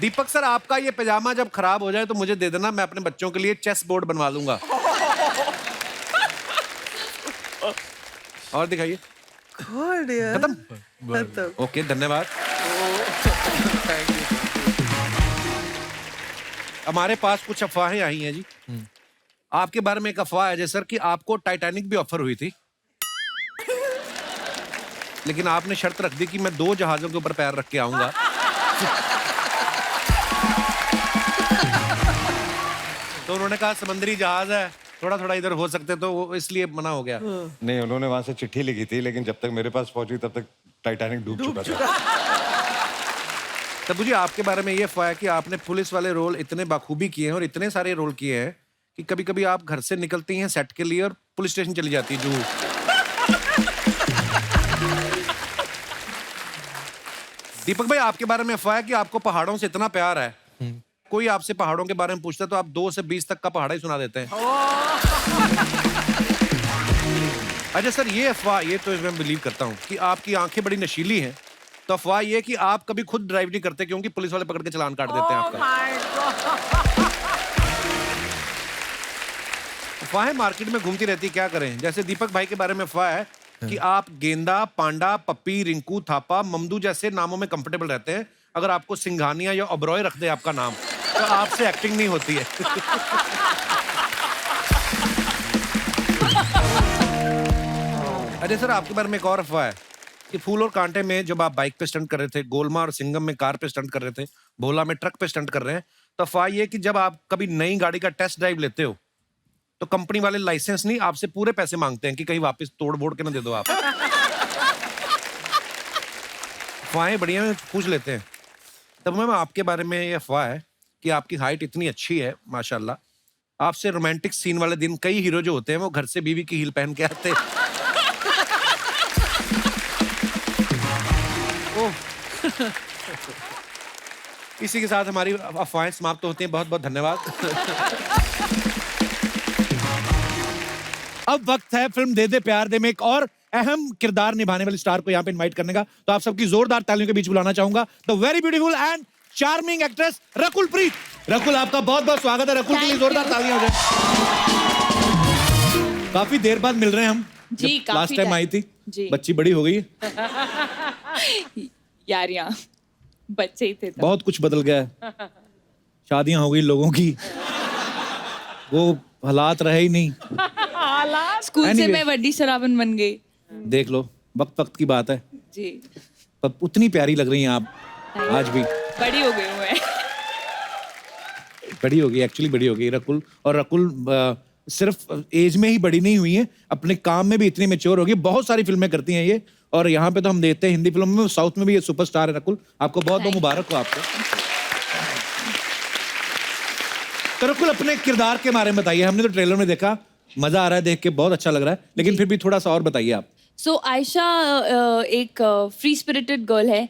दीपक सर आपका ये पैजामा जब खराब हो जाए तो मुझे दे देना, मैं अपने बच्चों के लिए चेस बोर्ड बनवा लूंगा। और दिखाइए। खत्म। ओके, धन्यवाद। हमारे पास कुछ अफवाहें आई हैं जी। आपके बारे में एक अफवाह है जैसे सर कि आपको टाइटैनिक भी ऑफर हुई थी, लेकिन आपने शर्त रख दी कि मैं 2 जहाजों के ऊपर पैर रख के आऊंगा। तो उन्होंने कहा समुद्री जहाज है, थोड़ा थोड़ा इधर हो सकते, तो वो इसलिए मना हो गया। नहीं, उन्होंने वहां से चिट्ठी लिखी थी लेकिन जब तक मेरे पास पहुंची तब तक टाइटैनिक डूब चुका था। तब मुझे आपके बारे में ये अफवाह है कि आपने पुलिस वाले रोल इतने बाखूबी किए हैं और इतने सारे रोल किए हैं कि कभी कभी आप घर से निकलती हैं सेट के लिए और पुलिस स्टेशन चली जाती है जू। दीपक भाई आपके बारे में अफवाह है कि आपको पहाड़ों से इतना प्यार है, कोई आपसे पहाड़ों के बारे में पूछता है तो आप 2 से 20 तक का पहाड़ा ही सुना देते हैं। अच्छा सर, ये अफवाह, ये तो मैं बिलीव करता हूँ कि आपकी आंखें बड़ी नशीली हैं, तो अफवाह ये कि आप कभी खुद ड्राइव नहीं करते क्योंकि पुलिस वाले पकड़ के चालान काट देते हैं आपका। अफवाहें मार्केट में घूमती रहती, क्या करें। जैसे दीपक भाई के बारे में अफवाह है कि आप गेंदा, पांडा, पप्पी, रिंकू, थापा, ममदू जैसे नामों में कंफर्टेबल रहते हैं। अगर आपको सिंघानिया या ओबरॉय रख दे आपका नाम तो आपसे एक्टिंग नहीं होती है। अजय सर, आपके बारे में एक और अफवाह है कि फूल और कांटे में जब आप बाइक पे स्टंट कर रहे थे, गोलमा और सिंघम में कार पे स्टंट कर रहे थे, भोला में ट्रक पे स्टंट कर रहे हैं, तो अफवाह ये है कि जब आप कभी नई गाड़ी का टेस्ट ड्राइव लेते हो तो कंपनी वाले लाइसेंस नहीं, आपसे पूरे पैसे मांगते हैं कि कहीं वापस तोड़ बोड़ के ना दे दो आप। अफवाहें बढ़िया में पूछ लेते हैं। तब मैम, आपके बारे में ये अफवाह है कि आपकी हाइट इतनी अच्छी है माशाल्लाह, आपसे रोमांटिक सीन वाले दिन कई हीरो जो होते हैं वो घर से बीवी की हील पहन के आते हैं। इसी के साथ हमारी अफवाहें समाप्त होती हैं। बहुत बहुत धन्यवाद। अब वक्त है फिल्म दे दे प्यार दे में एक और अहम किरदार निभाने वाले स्टार को यहाँ पे इनवाइट करने का। तो आप सबकी जोरदार तालियों के बीच बुलाना चाहूंगा the very beautiful and charming actress Rakul Preet. Rakul, आपका बहुत बहुत स्वागत है। रकुल के लिए जोरदार तालियां हो जाए। काफी देर बाद मिल रहे हैं हम। जी, काफी लास्ट टाइम आई थी जी। बच्ची बड़ी हो गई है। यार यहाँ बच्चे ही थे तब। बहुत कुछ बदल गया है। शादियां हो गई लोगों की, वो हालात रहे ही नहीं। स्कूल से Anyway. मैं वड्डी शराबन बन गई। देख लो, वक्त वक्त की बात है। जी, पर उतनी प्यारी लग रही हैं आप आज भी। बड़ी हो गई हूँ मैं। बड़ी हो गई, एक्चुअली बड़ी हो गई रकुल। और रकुल सिर्फ एज में ही बड़ी नहीं हुई है, अपने काम में भी इतनी मैच्योर हो गई। बहुत सारी फिल्में करती हैं ये, और यहाँ पे तो हम देखते हैं हिंदी फिल्मों में, साउथ में भी ये सुपरस्टार है रकुल। आपको बहुत बहुत मुबारक हो आपको। तो रकुल, अपने किरदार के बारे में बताइए। हमने तो ट्रेलर में देखा, मजा आ रहा है देख के, बहुत अच्छा लग रहा है, लेकिन फिर भी थोड़ा सा और बताइए आप। सो आयशा एक फ्री स्पिरिटेड गर्ल है,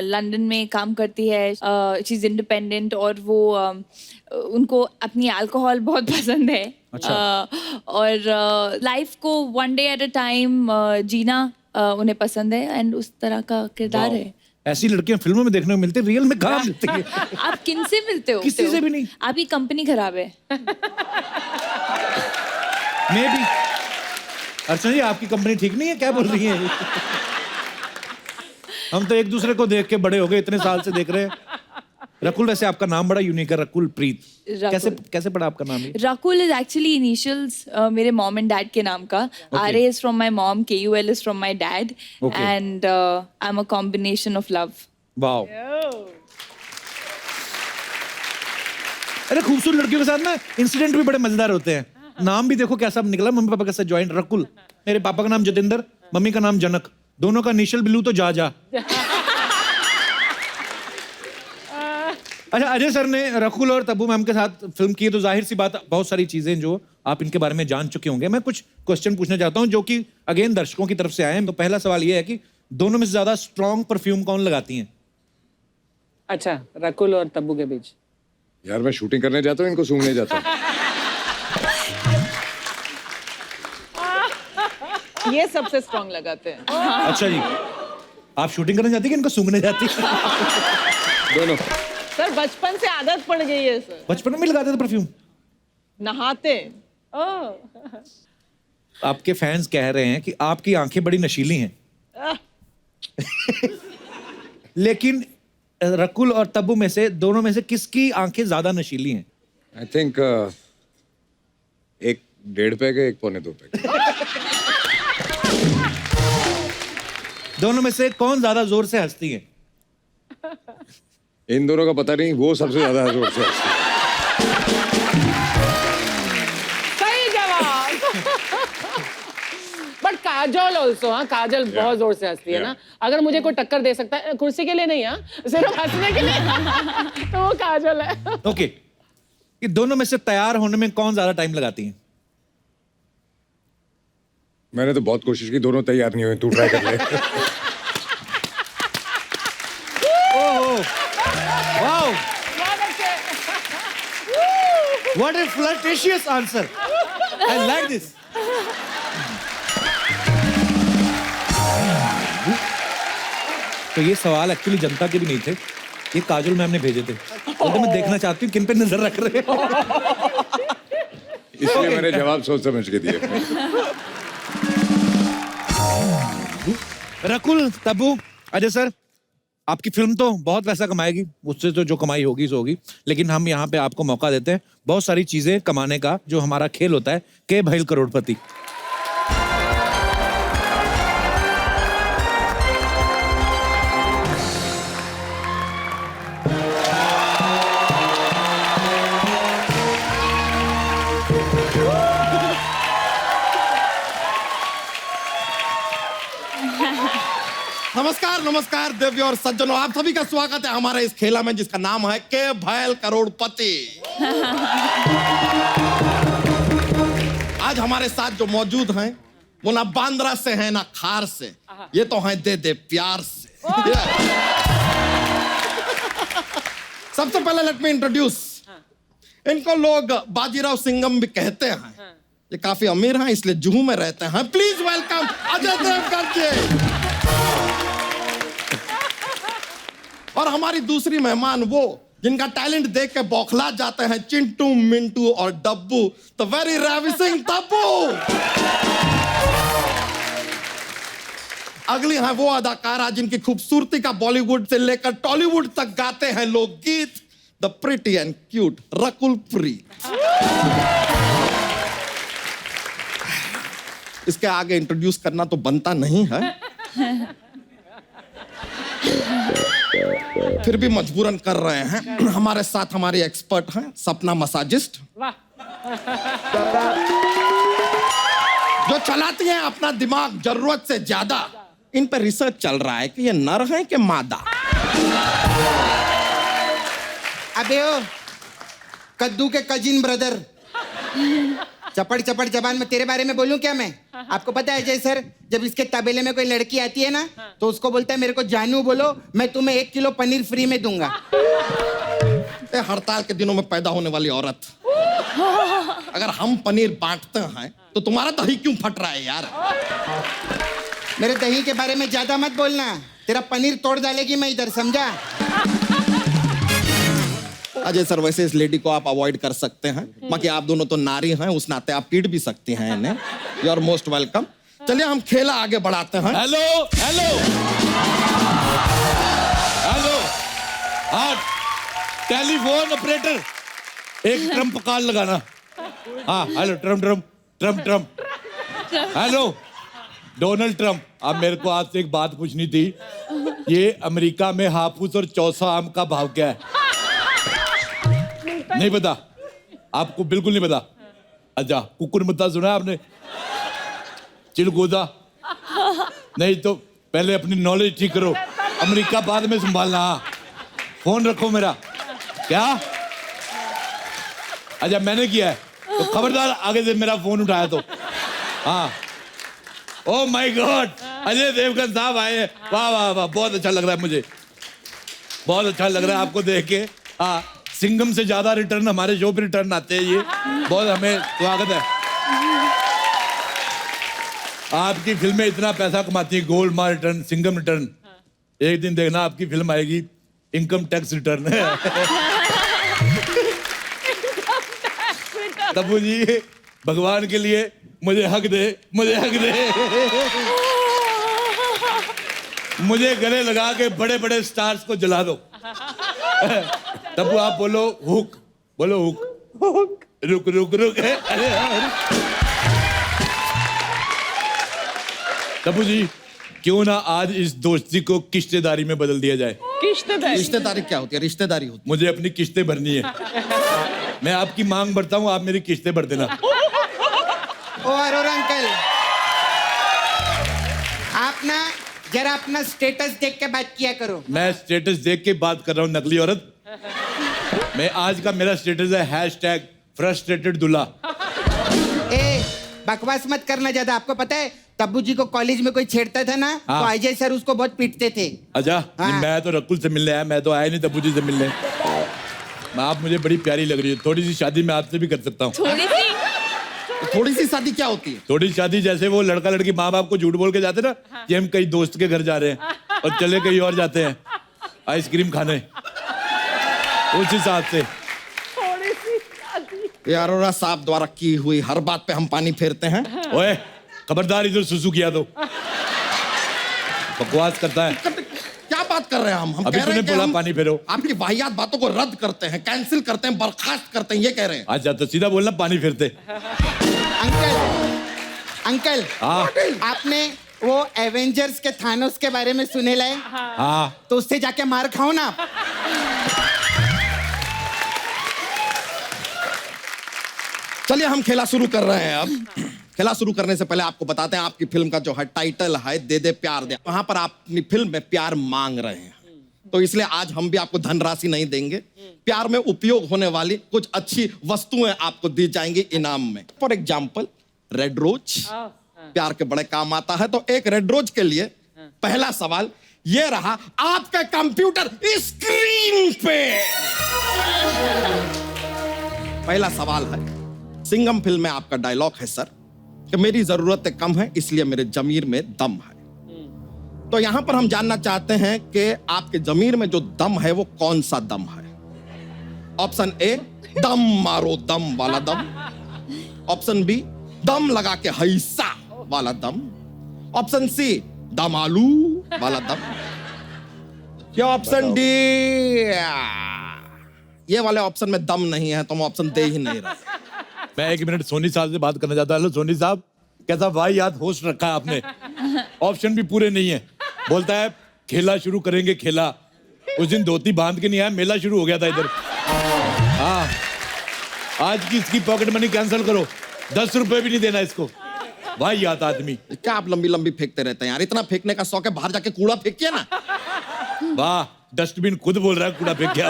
लंदन में काम करती है, शी इज इंडिपेंडेंट, और वो उनको अपनी अल्कोहल बहुत पसंद है। और लाइफ को one day at a time जीना उन्हें पसंद है, एंड उस तरह का किरदार है। ऐसी लड़कियां फिल्मों में देखने को मिलती है, रियल में कहाँ मिलती है? आप किन से मिलते हो? किसी से भी नहीं। आपकी कंपनी खराब है। May be. अर्चना जी, आपकी कंपनी ठीक नहीं है? क्या बोल रही है? हम तो एक दूसरे को देख के बड़े हो गए, इतने साल से देख रहे हैं। रकुल, वैसे आपका नाम बड़ा यूनिक है, रकुल प्रीत। कैसे पड़ा आपका नाम? रकुल इज एक्चुअली इनिशियल्स मेरे मॉम एंड डैड के नाम का। R is from my mom, KUL is from my dad, and I am a combination of love. Wow. अरे, खूबसूरत लड़कियों के साथ ना इंसिडेंट भी बड़े मजेदार होते हैं। नाम भी देखो कैसा निकला, मम्मी पापा के साथ ज्वाइंट रकुल। मेरे पापा का नाम जतिंदर, मम्मी का नाम जनक, दोनों का इनिशियल बिलू तो जा। अच्छा, अजय सर ने रकुल और तब्बू मैम के साथ फिल्म की है, तो जाहिर सी बात बहुत सारी चीजें जो आप इनके बारे में जान चुके होंगे। मैं कुछ क्वेश्चन पूछना चाहता हूं जो कि अगेन दर्शकों की तरफ से आए हैं। तो पहला सवाल ये है कि दोनों में से ज्यादा स्ट्रॉन्ग परफ्यूम कौन लगाती हैं? अच्छा, रकुल और तब्बू के बीच। यार, मैं शूटिंग करने जाता हूँ, इनको सूंघने जाता हूँ। ये सबसे स्ट्रांग लगाते हैं। अच्छा जी, आप शूटिंग करने जाती है कि इनको सूंघने जाती है? दोनों। सर, बचपन से आदत पड़ गई है सर। बचपन में लगाते थे परफ्यूम? नहाते। आपके फैंस कह रहे हैं कि आपकी आंखें बड़ी नशीली हैं। लेकिन रकुल और तब्बू में से, दोनों में से किसकी आंखें ज्यादा नशीली हैं? आई थिंक एक 1.5 पैग है, एक 1.25 पैग। दोनों में से कौन ज्यादा जोर से हंसती है? इन दोनों का पता नहीं, वो सबसे ज्यादा जोर से हंसती है। सही जवाब। बट काजल ऑल्सो, हाँ, काजल बहुत जोर से हंसती है ना। अगर मुझे कोई टक्कर दे सकता है, कुर्सी के लिए नहीं, हाँ, सिर्फ हंसने के लिए, तो वो काजल है। ओके, ये दोनों में से तैयार होने में कौन ज्यादा टाइम लगाती हैं? मैंने तो बहुत कोशिश की, दोनों तैयार नहीं हुए। तू ट्राई कर ले। Wow! What a flirtatious answer! I like this. तो ये सवाल एक्चुअली जनता के भी नहीं थे, ये काजल मैम ने भेजे थे। तो मैं देखना चाहती हूँ किन पे नजर रख रहे हैं। इसलिए मैंने जवाब सोच समझ के दिया। रकुल, तब्बू, अजय सर, आपकी फिल्म तो बहुत पैसा कमाएगी, उससे तो जो कमाई होगी सो होगी, लेकिन हम यहाँ पे आपको मौका देते हैं बहुत सारी चीजें कमाने का, जो हमारा खेल होता है के भैल करोड़पति। नमस्कार नमस्कार देवी और सज्जनों, आप सभी का स्वागत है हमारे इस खेला में जिसका नाम है के भैल करोड़पति। आज हमारे साथ जो मौजूद हैं वो ना बांद्रा से हैं ना खार से, ये तो हैं दे दे प्यार से। सबसे पहले लेट मी इंट्रोड्यूस, इनको लोग बाजीराव सिंघम भी कहते हैं। ये काफी अमीर हैं इसलिए जुहू में रहते हैं। प्लीज वेलकम अजय देवगन जी। और हमारी दूसरी मेहमान वो जिनका टैलेंट देख के बौखला जाते हैं चिंटू, मिंटू और डब्बू, तो वेरी रेविसिंग तब्बू। अगली है वो अदाकारा जिनकी खूबसूरती का बॉलीवुड से लेकर टॉलीवुड तक गाते हैं लोग गीत, the pretty and cute Rakul Preet. इसके आगे इंट्रोड्यूस करना तो बनता नहीं है, फिर भी मजबूरन कर रहे हैं। हमारे साथ हमारी एक्सपर्ट हैं सपना मसाजिस्ट, जो चलाती हैं अपना दिमाग जरूरत से ज्यादा। इन पर रिसर्च चल रहा है कि ये नर है कि मादा। अबे ओ कद्दू के कजिन ब्रदर, चपड़ चपड़ जबान में तेरे बारे में बोलूं क्या मैं? आपको पता है अजय सर, जब इसके तबेले में कोई लड़की आती है ना तो उसको बोलता है मेरे को जानू बोलो, मैं तुम्हें 1 किलो पनीर फ्री में दूंगा। हड़ताल के दिनों में पैदा होने वाली औरत, अगर हम पनीर बांटते हैं तो तुम्हारा दही क्यों फट रहा है यार? मेरे दही के बारे में ज्यादा मत बोलना, तेरा पनीर तोड़ डालेगी मैं इधर, समझा? अजय सर, वैसे इस लेडी को आप अवॉइड कर सकते हैं, बाकी आप दोनों तो नारी हैं, उस नाते आप पीट भी सकती हैं इन्हें। You are most welcome. चलिए हम खेला आगे बढ़ाते हैं। हेलो हेलो हेलो, हाँ टेलीफोन ऑपरेटर, एक ट्रम्प कॉल लगाना। हाँ hello, Trump Trump Trump Trump. Hello Donald Trump, अब मेरे को आपसे एक बात पूछनी थी, ये अमेरिका में हापुस और चौसा आम का भाव क्या है? नहीं पता आपको? बिल्कुल नहीं पता? अच्छा, कुकुर मुद्दा सुना आपने? चिलगोजा नहीं तो पहले अपनी नॉलेज ठीक करो, अमेरिका बाद में संभालना। फोन रखो मेरा। क्या? अच्छा मैंने किया है तो खबरदार आगे से मेरा फोन उठाया तो। हाँ, oh my god, Ajay Devgan sahab आए हैं। वाह वाह वाह, बहुत अच्छा लग रहा है मुझे, बहुत अच्छा लग रहा है आपको देख के। हाँ, सिंघम से ज्यादा रिटर्न हमारे शो पे रिटर्न आते हैं, ये बहुत हमें स्वागत है। आपकी फिल्में इतना पैसा कमाती है, गोलमाल रिटर्न, सिंघम रिटर्न। एक दिन देखना आपकी फिल्म आएगी इनकम टैक्स रिटर्न। तब्बू जी, भगवान के लिए मुझे हक दे, मुझे हक दे। मुझे गले लगा के बड़े बड़े स्टार्स को जला दो। तब्बू आप बोलो हुक, बोलो हुक। हुक। रुक रुक रुक। अरे तब्बू जी, क्यों ना आज इस दोस्ती को किश्तेदारी में बदल दिया जाए? रिश्तेदारी क्या होती है? रिश्तेदारी होती है। मुझे अपनी किश्तें भरनी है। मैं आपकी मांग भरता हूँ, आप मेरी किश्तें भर देना। ओ अरोरा अंकल, आप ना जरा अपना स्टेटस देख के बात किया करो। मैं स्टेटस देख के बात कर रहा हूँ नकली औरत। मैं आज का मेरा स्टेटस है #फ्रस्ट्रेटेड दूल्हा। ए बकवास मत करना ज्यादा। आपको पता है तब्बू जी को कॉलेज में कोई छेड़ता था ना तो अजय सर उसको बहुत पीटते थे। अच्छा, मैं तो रकुल से मिलने आया, मैं तो आया नहीं तब्बू जी से मिलने। आप मुझे बड़ी प्यारी लग रही है, थोड़ी सी शादी मैं आपसे भी कर सकता हूँ। थोड़ी सी शादी क्या होती है? थोड़ी शादी जैसे वो लड़का लड़की माँ बाप को झूठ बोल के जाते ना कि हम कई दोस्त के घर जा रहे हैं और चले कहीं और जाते हैं आइसक्रीम खाने, उस हिसाब से। अरोरा साहब द्वारा की हुई हर बात पे हम पानी फेरते हैं। ओए खबरदार, इधर सुसु किया तो बकवास करता है। क्या बात कर रहे हैं हम अभी कह रहे तूने हैं कि बोला हम पानी फेरो। आपकी वाहियात बातों को रद्द करते हैं, कैंसिल करते हैं, बर्खास्त करते हैं, ये कह रहे हैं। अच्छा तो सीधा बोलना पानी फिरते। अंकल अंकल हाँ आपने वो एवेंजर्स के थानोस के बारे में सुने लाए? हाँ तो उससे जाके मार खाओ ना आप। चलिए हम खेला शुरू कर रहे हैं अब। खेला शुरू करने से पहले आपको बताते हैं आपकी फिल्म का जो है टाइटल है दे दे प्यार दे। वहां पर आप अपनी फिल्म में प्यार मांग रहे हैं, तो इसलिए आज हम भी आपको धनराशि नहीं देंगे। प्यार में उपयोग होने वाली कुछ अच्छी वस्तुएं आपको दी जाएंगी इनाम में। फॉर एग्जाम्पल रेड रोज प्यार के बड़े काम आता है, तो एक रेड रोज के लिए पहला सवाल ये रहा आपके कंप्यूटर स्क्रीन पे। पहला सवाल है, सिंघम फिल्म में आपका डायलॉग है सर कि मेरी जरूरतें कम है इसलिए मेरे जमीर में दम है। तो यहां पर हम जानना चाहते हैं कि आपके जमीर में जो दम है वो कौन सा दम है। ऑप्शन ए दम मारो दम वाला दम, ऑप्शन बी दम लगा के हैसा वाला दम, ऑप्शन सी दम आलू वाला दम, या ऑप्शन डी ये वाले ऑप्शन में दम नहीं है तो हम ऑप्शन दे ही नहीं रहे। मैं 1 मिनट सोनी साहब से बात करना चाहता हूँ। हेलो सोनी साहब, कैसा भाई याद होस्ट रखा है आपने। ऑप्शन भी पूरे नहीं है। बोलता है खेला शुरू करेंगे खेला। उस दिन धोती बांध के नहीं आया, मेला शुरू हो गया था इधर। हाँ आज की इसकी पॉकेट मनी कैंसिल करो, 10 रुपए भी नहीं देना इसको। भाई याद आदमी। क्या आप लंबी लंबी फेंकते रहते हैं यार, इतना फेंकने का शौक है, बाहर जाके कूड़ा फेंकिए ना। वाह डस्टबिन खुद बोल रहा है कूड़ा फेंक क्या।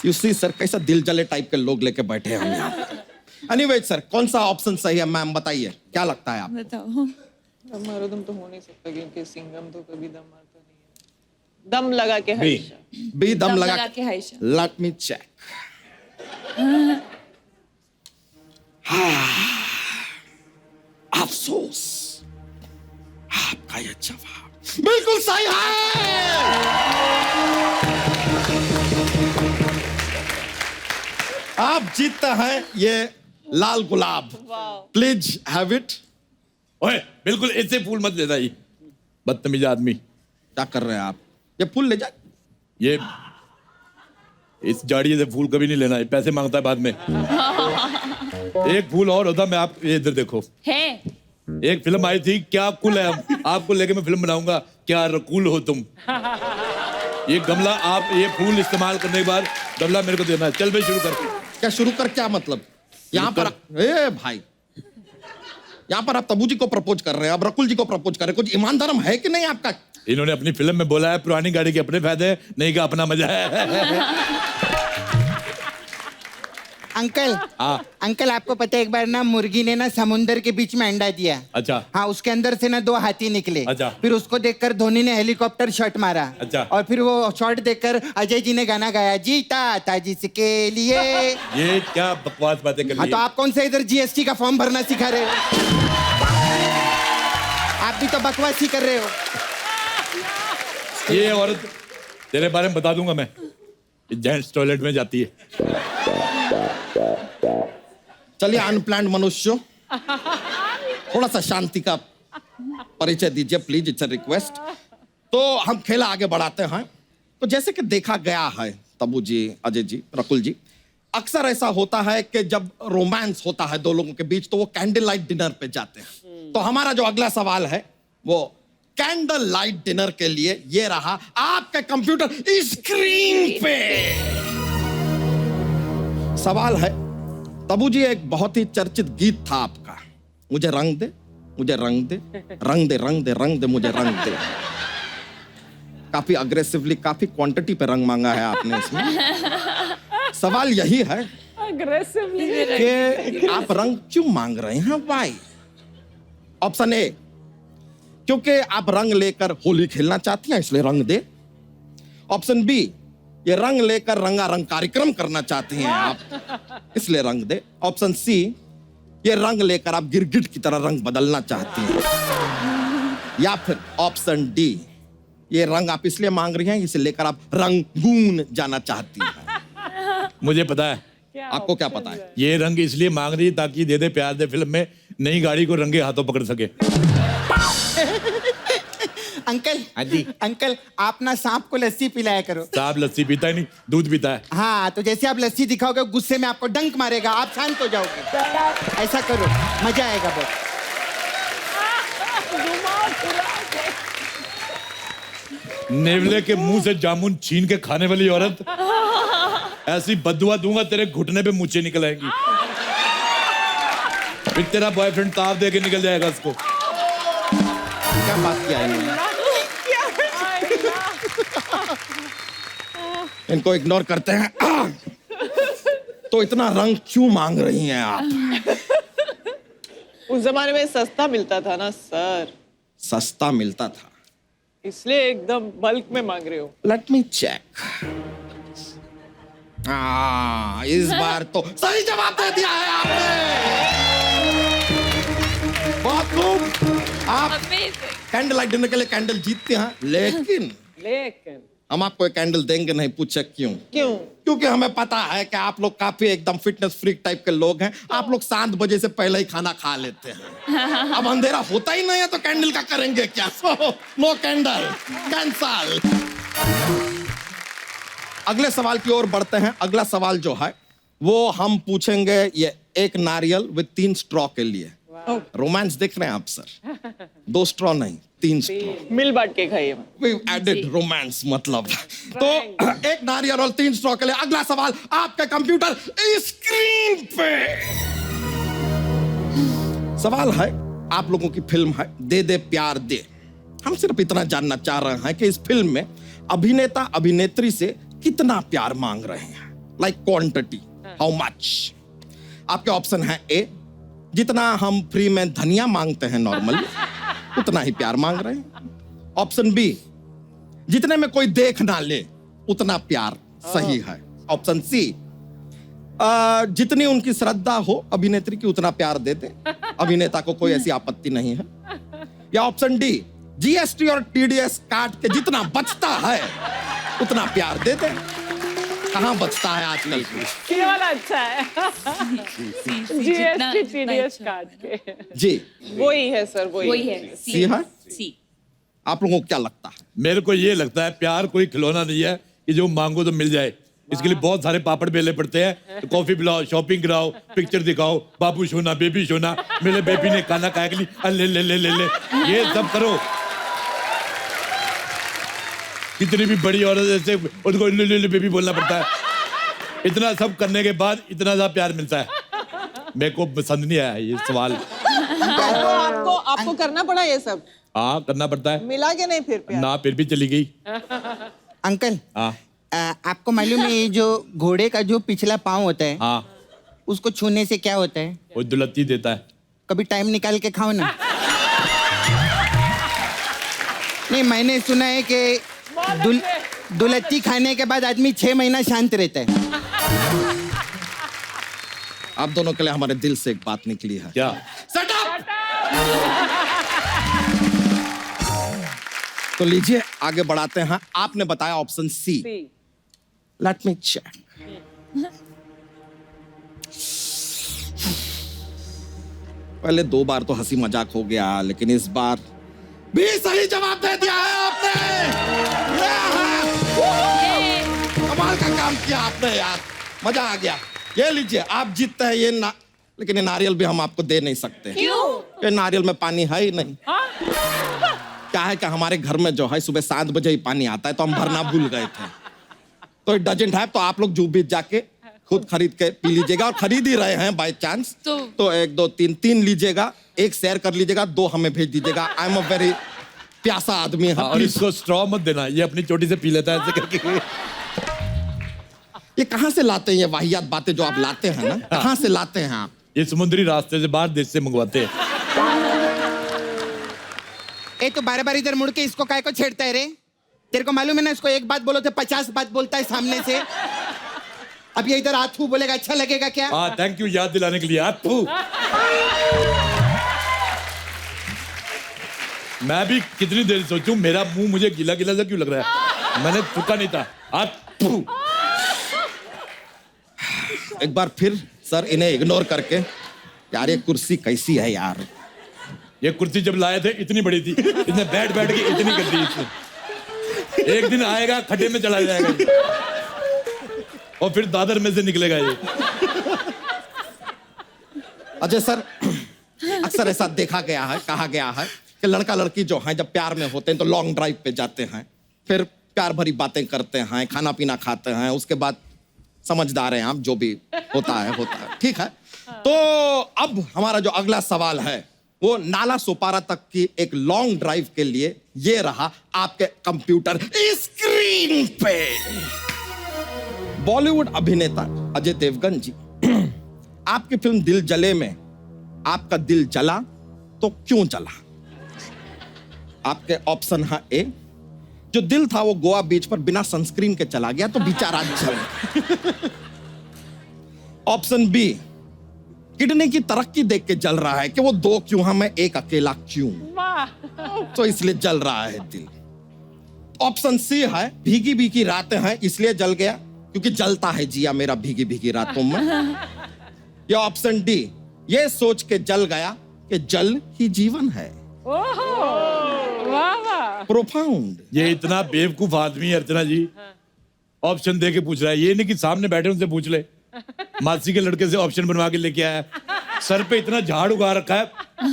You see, सर कैसा दिल जले टाइप के लोग लेके बैठे हैं हम यहाँ। एनीवे सर कौन सा ऑप्शन सही है मैम बताइए, क्या लगता है आप? बताओ। दम मारो दम तो हो नहीं सकता क्योंकि सिंघम तो कभी दम मारता नहीं है। दम लगा के हमेशा। बी दम लगा के हैशा। Late me check. अफसोस आपका ये जवाब बिल्कुल सही है। आप जीतते हैं ये लाल गुलाब, प्लीज हैव इट। ओए बिल्कुल ऐसे फूल मत लेना ही, बदतमीज आदमी। क्या कर रहे हैं आप? ये फूल ले जाए। ये इस जाड़िए से फूल कभी नहीं लेना है, पैसे मांगता है बाद में। एक फूल और होता, मैं आप ये इधर देखो है एक फिल्म आई थी क्या कुल है, आपको लेके मैं फिल्म बनाऊंगा क्या रकूल हो तुम। ये गमला आप ये फूल इस्तेमाल करने के बाद गमला मेरे को देना है। चल भाई शुरू कर। क्या शुरू कर क्या मतलब? यहाँ पर ए भाई यहाँ पर आप तबू जी को प्रपोज कर रहे हैं, अब रकुल जी को प्रपोज कर रहे हैं। कुछ ईमान धर्म है कि नहीं आपका? इन्होंने अपनी फिल्म में बोला है पुरानी गाड़ी के अपने फायदे नहीं का अपना मजा है। अंकल हाँ अंकल आपको पता है एक बार ना मुर्गी ने ना समुंदर के बीच में अंडा दिया। अच्छा हाँ उसके अंदर से ना 2 हाथी निकले। अच्छा। फिर उसको देखकर धोनी ने हेलीकॉप्टर शॉट मारा। अच्छा। और फिर वो शॉट देखकर अजय जी ने गाना गाया जीता था जिसके लिए। ये क्या बकवास बातें कर हाँ रही तो है? आप कौन सा इधर जीएसटी का फॉर्म भरना सिखा रहे हो? आप भी तो बकवास ही कर रहे हो। ये औरत तेरे बारे में बता दूंगा मैं, जेंट्स टॉयलेट में जाती है। चलिए अनप्लान्ड मनुष्य थोड़ा सा शांति का परिचय दीजिए प्लीज, इट्स अ रिक्वेस्ट। तो हम खेला आगे बढ़ाते हैं। तो जैसे कि देखा गया है तबू जी, अजय जी, रकुल जी, अक्सर ऐसा होता है कि जब रोमांस होता है 2 लोगों के बीच तो वो कैंडल लाइट डिनर पे जाते हैं। तो हमारा जो अगला सवाल है वो कैंडल लाइट डिनर के लिए ये रहा आपके कंप्यूटर स्क्रीन पे। सवाल है तबू जी, एक बहुत ही चर्चित गीत था आपका, मुझे रंग दे मुझे रंग दे रंग दे रंग दे रंग दे मुझे रंग दे। काफी अग्रेसिवली काफी क्वांटिटी पे रंग मांगा है आपने इसमें। सवाल यही है अग्रेसिवली कि आप रंग क्यों मांग रहे हैं भाई? ऑप्शन ए क्योंकि आप रंग लेकर होली खेलना चाहती हैं इसलिए रंग दे। ऑप्शन बी ये रंग लेकर रंगारंग कार्यक्रम करना चाहती हैं आप इसलिए रंग दे। ऑप्शन सी ये रंग लेकर आप गिरगिट की तरह रंग बदलना चाहती हैं। या फिर ऑप्शन डी ये रंग आप इसलिए मांग रही हैं इसे लेकर आप रंगून जाना चाहती हैं। मुझे पता है। आपको क्या पता है? ये रंग इसलिए मांग रही है ताकि दे दे प्यार दे फिल्म में नई गाड़ी को रंगे हाथों पकड़ सके। अंकल हाँ जी। अंकल आप ना सांप को लस्सी पिलाया करो। साहब लस्सी पीता ही नहीं, दूध पीता है। हाँ तो जैसे आप लस्सी दिखाओगे गुस्से में आपको डंक मारेगा, आप शांत हो जाओगे। ऐसा करो, मजा आएगा बहुत। नेवले के मुंह से जामुन छीन के खाने वाली औरत, ऐसी बदुआ दूंगा तेरे घुटने पे मूंछें निकल आएंगी। फिर तेरा बॉयफ्रेंड ताव दे के निकल जाएगा उसको। क्या बात किया इन्होंने? इनको इग्नोर करते हैं। तो इतना रंग क्यों मांग रही हैं आप? उस जमाने में सस्ता मिलता था ना सर, सस्ता मिलता था, इसलिए एकदम बल्क में मांग रहे हो। Let me check. इस बार तो सही जवाब दे दिया है आपने। बहुत खूब। आप कैंडल लाइट डिनर के लिए कैंडल जीतते हैं, लेकिन हम आपको एक कैंडल देंगे नहीं। पूछे क्यों? क्योंकि हमें पता है कि आप लोग काफी एकदम फिटनेस फ्रीक टाइप के लोग हैं। आप लोग 7 बजे से पहले ही खाना खा लेते हैं। अब अंधेरा होता ही नहीं है तो कैंडल का करेंगे क्या? No candle, cancel. अगले सवाल की ओर बढ़ते हैं। अगला सवाल जो है वो हम पूछेंगे ये एक नारियल विद 3 स्ट्रॉ के लिए। रोमांस देख रहे हैं आप सर? 2 स्ट्रॉ नहीं, 3 स्ट्रॉ। मिल बांट के खाइए। We've added romance मतलब। तो एक नारियल और 3 स्ट्रॉ के लिए अगला सवाल आपके कंप्यूटर स्क्रीन पे। सवाल है, आप लोगों की फिल्म है दे दे प्यार दे। हम सिर्फ इतना जानना चाह रहे हैं कि इस फिल्म में अभिनेता अभिनेत्री से कितना प्यार मांग रहे हैं। Like quantity, how much. आपके ऑप्शन है ए, जितना हम फ्री में धनिया मांगते हैं नॉर्मली उतना ही प्यार मांग रहे हैं। ऑप्शन बी, जितने में कोई देख ना ले उतना प्यार सही है। ऑप्शन सी, जितनी उनकी श्रद्धा हो अभिनेत्री की उतना प्यार दे दे, अभिनेता को कोई ऐसी आपत्ति नहीं है। या ऑप्शन डी, जीएसटी और टीडीएस काट के जितना बचता है उतना प्यार दे दे। कहाँ बचता है आजकल? ये वाला अच्छा है। जीएसटी टीडीएस काट के। जी वही है सर, वही है। सी है। सी। आप लोगों को क्या लगता है? मेरे को ये लगता है प्यार कोई खिलौना नहीं है कि जो मांगो तो मिल जाए। इसके लिए बहुत सारे पापड़ बेलने पड़ते हैं। तो कॉफी पिलाओ, शॉपिंग कराओ, पिक्चर दिखाओ, बाबू सोना, बेबी सोना, मेरे बेबी ने खाना खाया के लिए ले ले ले ले ले, ये सब करो। कितनी भी बड़ी औरत ऐसे उनको ले ले ले बेबी बोलना पड़ता है। इतना सब करने के बाद इतना सा प्यार मिलता है। मेरे को पसंद नहीं आया ये सवाल। तो आपको करना पड़ा ये सब? हाँ करना पड़ता है। मिला के नहीं फिर प्यार? ना फिर भी चली गई। अंकल हाँ आपको मालूम है ये जो घोड़े का जो पिछला पाँव होता है हाँ, उसको छूने से क्या होता है? वो दुलत्ती देता है। कभी टाइम निकाल के खाओ ना। नहीं मैंने सुना है कि दुलत्ती खाने के बाद आदमी 6 महीना शांत रहता है। आप दोनों के लिए हमारे दिल से एक बात निकली है। क्या? Shut up! तो लीजिए आगे बढ़ाते हैं। आपने बताया option C. Let me check. पहले 2 बार तो हंसी मजाक हो गया, लेकिन इस बार भी सही जवाब दे दिया है आपने। कमाल का काम किया आपने यार, मजा आ गया। ये लीजिए आप जीतते हैं ये लेकिन ये नारियल भी हम आपको दे नहीं सकते। क्यों? ये नारियल में पानी है ही नहीं। क्या है कि हमारे घर में जो है सुबह 7 बजे ही पानी आता है, तो हम भरना भूल गए थे। तो इट डजंट हैव, तो आप लोग जो भी जाके खुद खरीद के पी लीजिएगा, और खरीद ही रहे हैं बाय चांस तो 1 2 3 लीजिएगा, 1 शेयर कर लीजिएगा, 2 हमें भेज दीजिएगा। आई एम अ वेरी प्यासा आदमी है। और इसको स्ट्रॉ मत देना, ये अपनी चोटी से पी लेता है ऐसे करके। ये कहाँ से लाते हैं ये वाहियात बातें जो आप लाते हैं ना? कहाँ से लाते हैं आप? ये समुद्री रास्ते से बाहर देश से मंगवाते हैं। ए तो बार-बार इधर मुड़ के इसको काय को छेड़ता है रे? तेरे को मालूम है ना इसको एक बात बोलो तो 50 बात बोलता है सामने से। अब ये इधर आथू बोलेगा, अच्छा लगेगा क्या? हाँ थैंक यू याद दिलाने के लिए। आथू। मैं भी कितनी देर सोचूं, मेरा मुंह मुझे गीला गीला सा क्यों लग रहा है? मैंने थूका नहीं था। आथू। एक बार फिर सर इन्हें इग्नोर करके, यार ये कुर्सी कैसी है यार, ये कुर्सी जब लाए थे इतनी बड़ी थी, इसने बैठ बैठ के इतनी कर दी इसने। एक दिन आएगा खड्डे में चला जाएगा ये। और फिर दादर में से निकलेगा ये। अजय सर, अक्सर ऐसा देखा गया है, कहा गया है कि लड़का लड़की जो हैं जब प्यार में होते हैं तो लॉन्ग ड्राइव पे जाते हैं, फिर प्यार भरी बातें करते हैं, खाना पीना खाते हैं, उसके बाद समझदार हैं आप, जो भी होता है ठीक है। तो अब हमारा जो अगला सवाल है वो नाला सोपारा तक की एक लॉन्ग ड्राइव के लिए ये रहा आपके कंप्यूटर स्क्रीन पे। बॉलीवुड अभिनेता अजय देवगन जी, आपकी फिल्म दिल जले में आपका दिल जला तो क्यों जला? आपके ऑप्शन है ए, जो दिल था वो गोवा बीच पर बिना सनस्क्रीन के चला गया तो बेचारा जल। ऑप्शन बी, किडनी की तरक्की देख के जल रहा है कि वो दो क्यों है मैं एक अकेला क्यों, तो इसलिए जल रहा है दिल। ऑप्शन सी है, भीगी भीगी रातें हैं इसलिए जल गया क्योंकि जलता है जिया मेरा भीगी भीगी रातों में। या ऑप्शन डी, ये सोच के जल गया कि जल ही जीवन है। प्रोफाउंड। ये इतना बेवकूफ आदमी है अर्चना जी, ऑप्शन दे के पूछ रहा है। ये नहीं कि सामने बैठे उनसे पूछ ले। मासी के लड़के से ऑप्शन बनवा के लेके आया, सर पे इतना झाड़ उगा रखा है,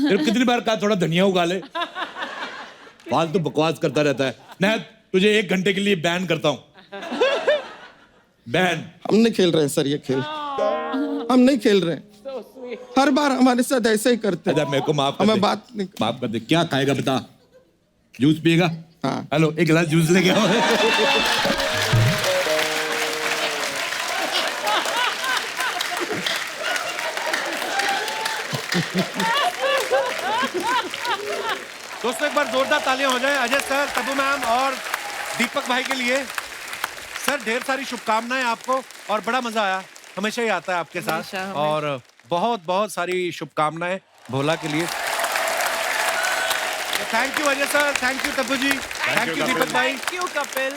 फिर कितनी बार कहा थोड़ा धनिया उगा ले। फालतू बकवास करता रहता है। मैं तुझे 1 घंटे के लिए बैन करता हूं। बैन। हम नहीं खेल रहे सर ये खेल, हम नहीं खेल रहे। हर बार हमारे साथ ऐसे ही करते हैं। मेरे को माफ कर हमें दे। बात नहीं माफ कर दे। क्या खाएगा बता? जूस पिएगा? हाँ। हेलो, एक गिलास जूस लेके आओ। दोस्तों एक बार जोरदार तालियां हो जाए अजय सर, तब्बू मैम और दीपक भाई के लिए। सर ढेर सारी शुभकामनाएं आपको और बड़ा मजा आया, हमेशा ही आता है आपके साथ, और बहुत बहुत सारी शुभकामनाएं भोला के लिए। Thank you Ajay sir, thank you Tabu ji, thank you Deepak भाई, थैंक यू कपिल।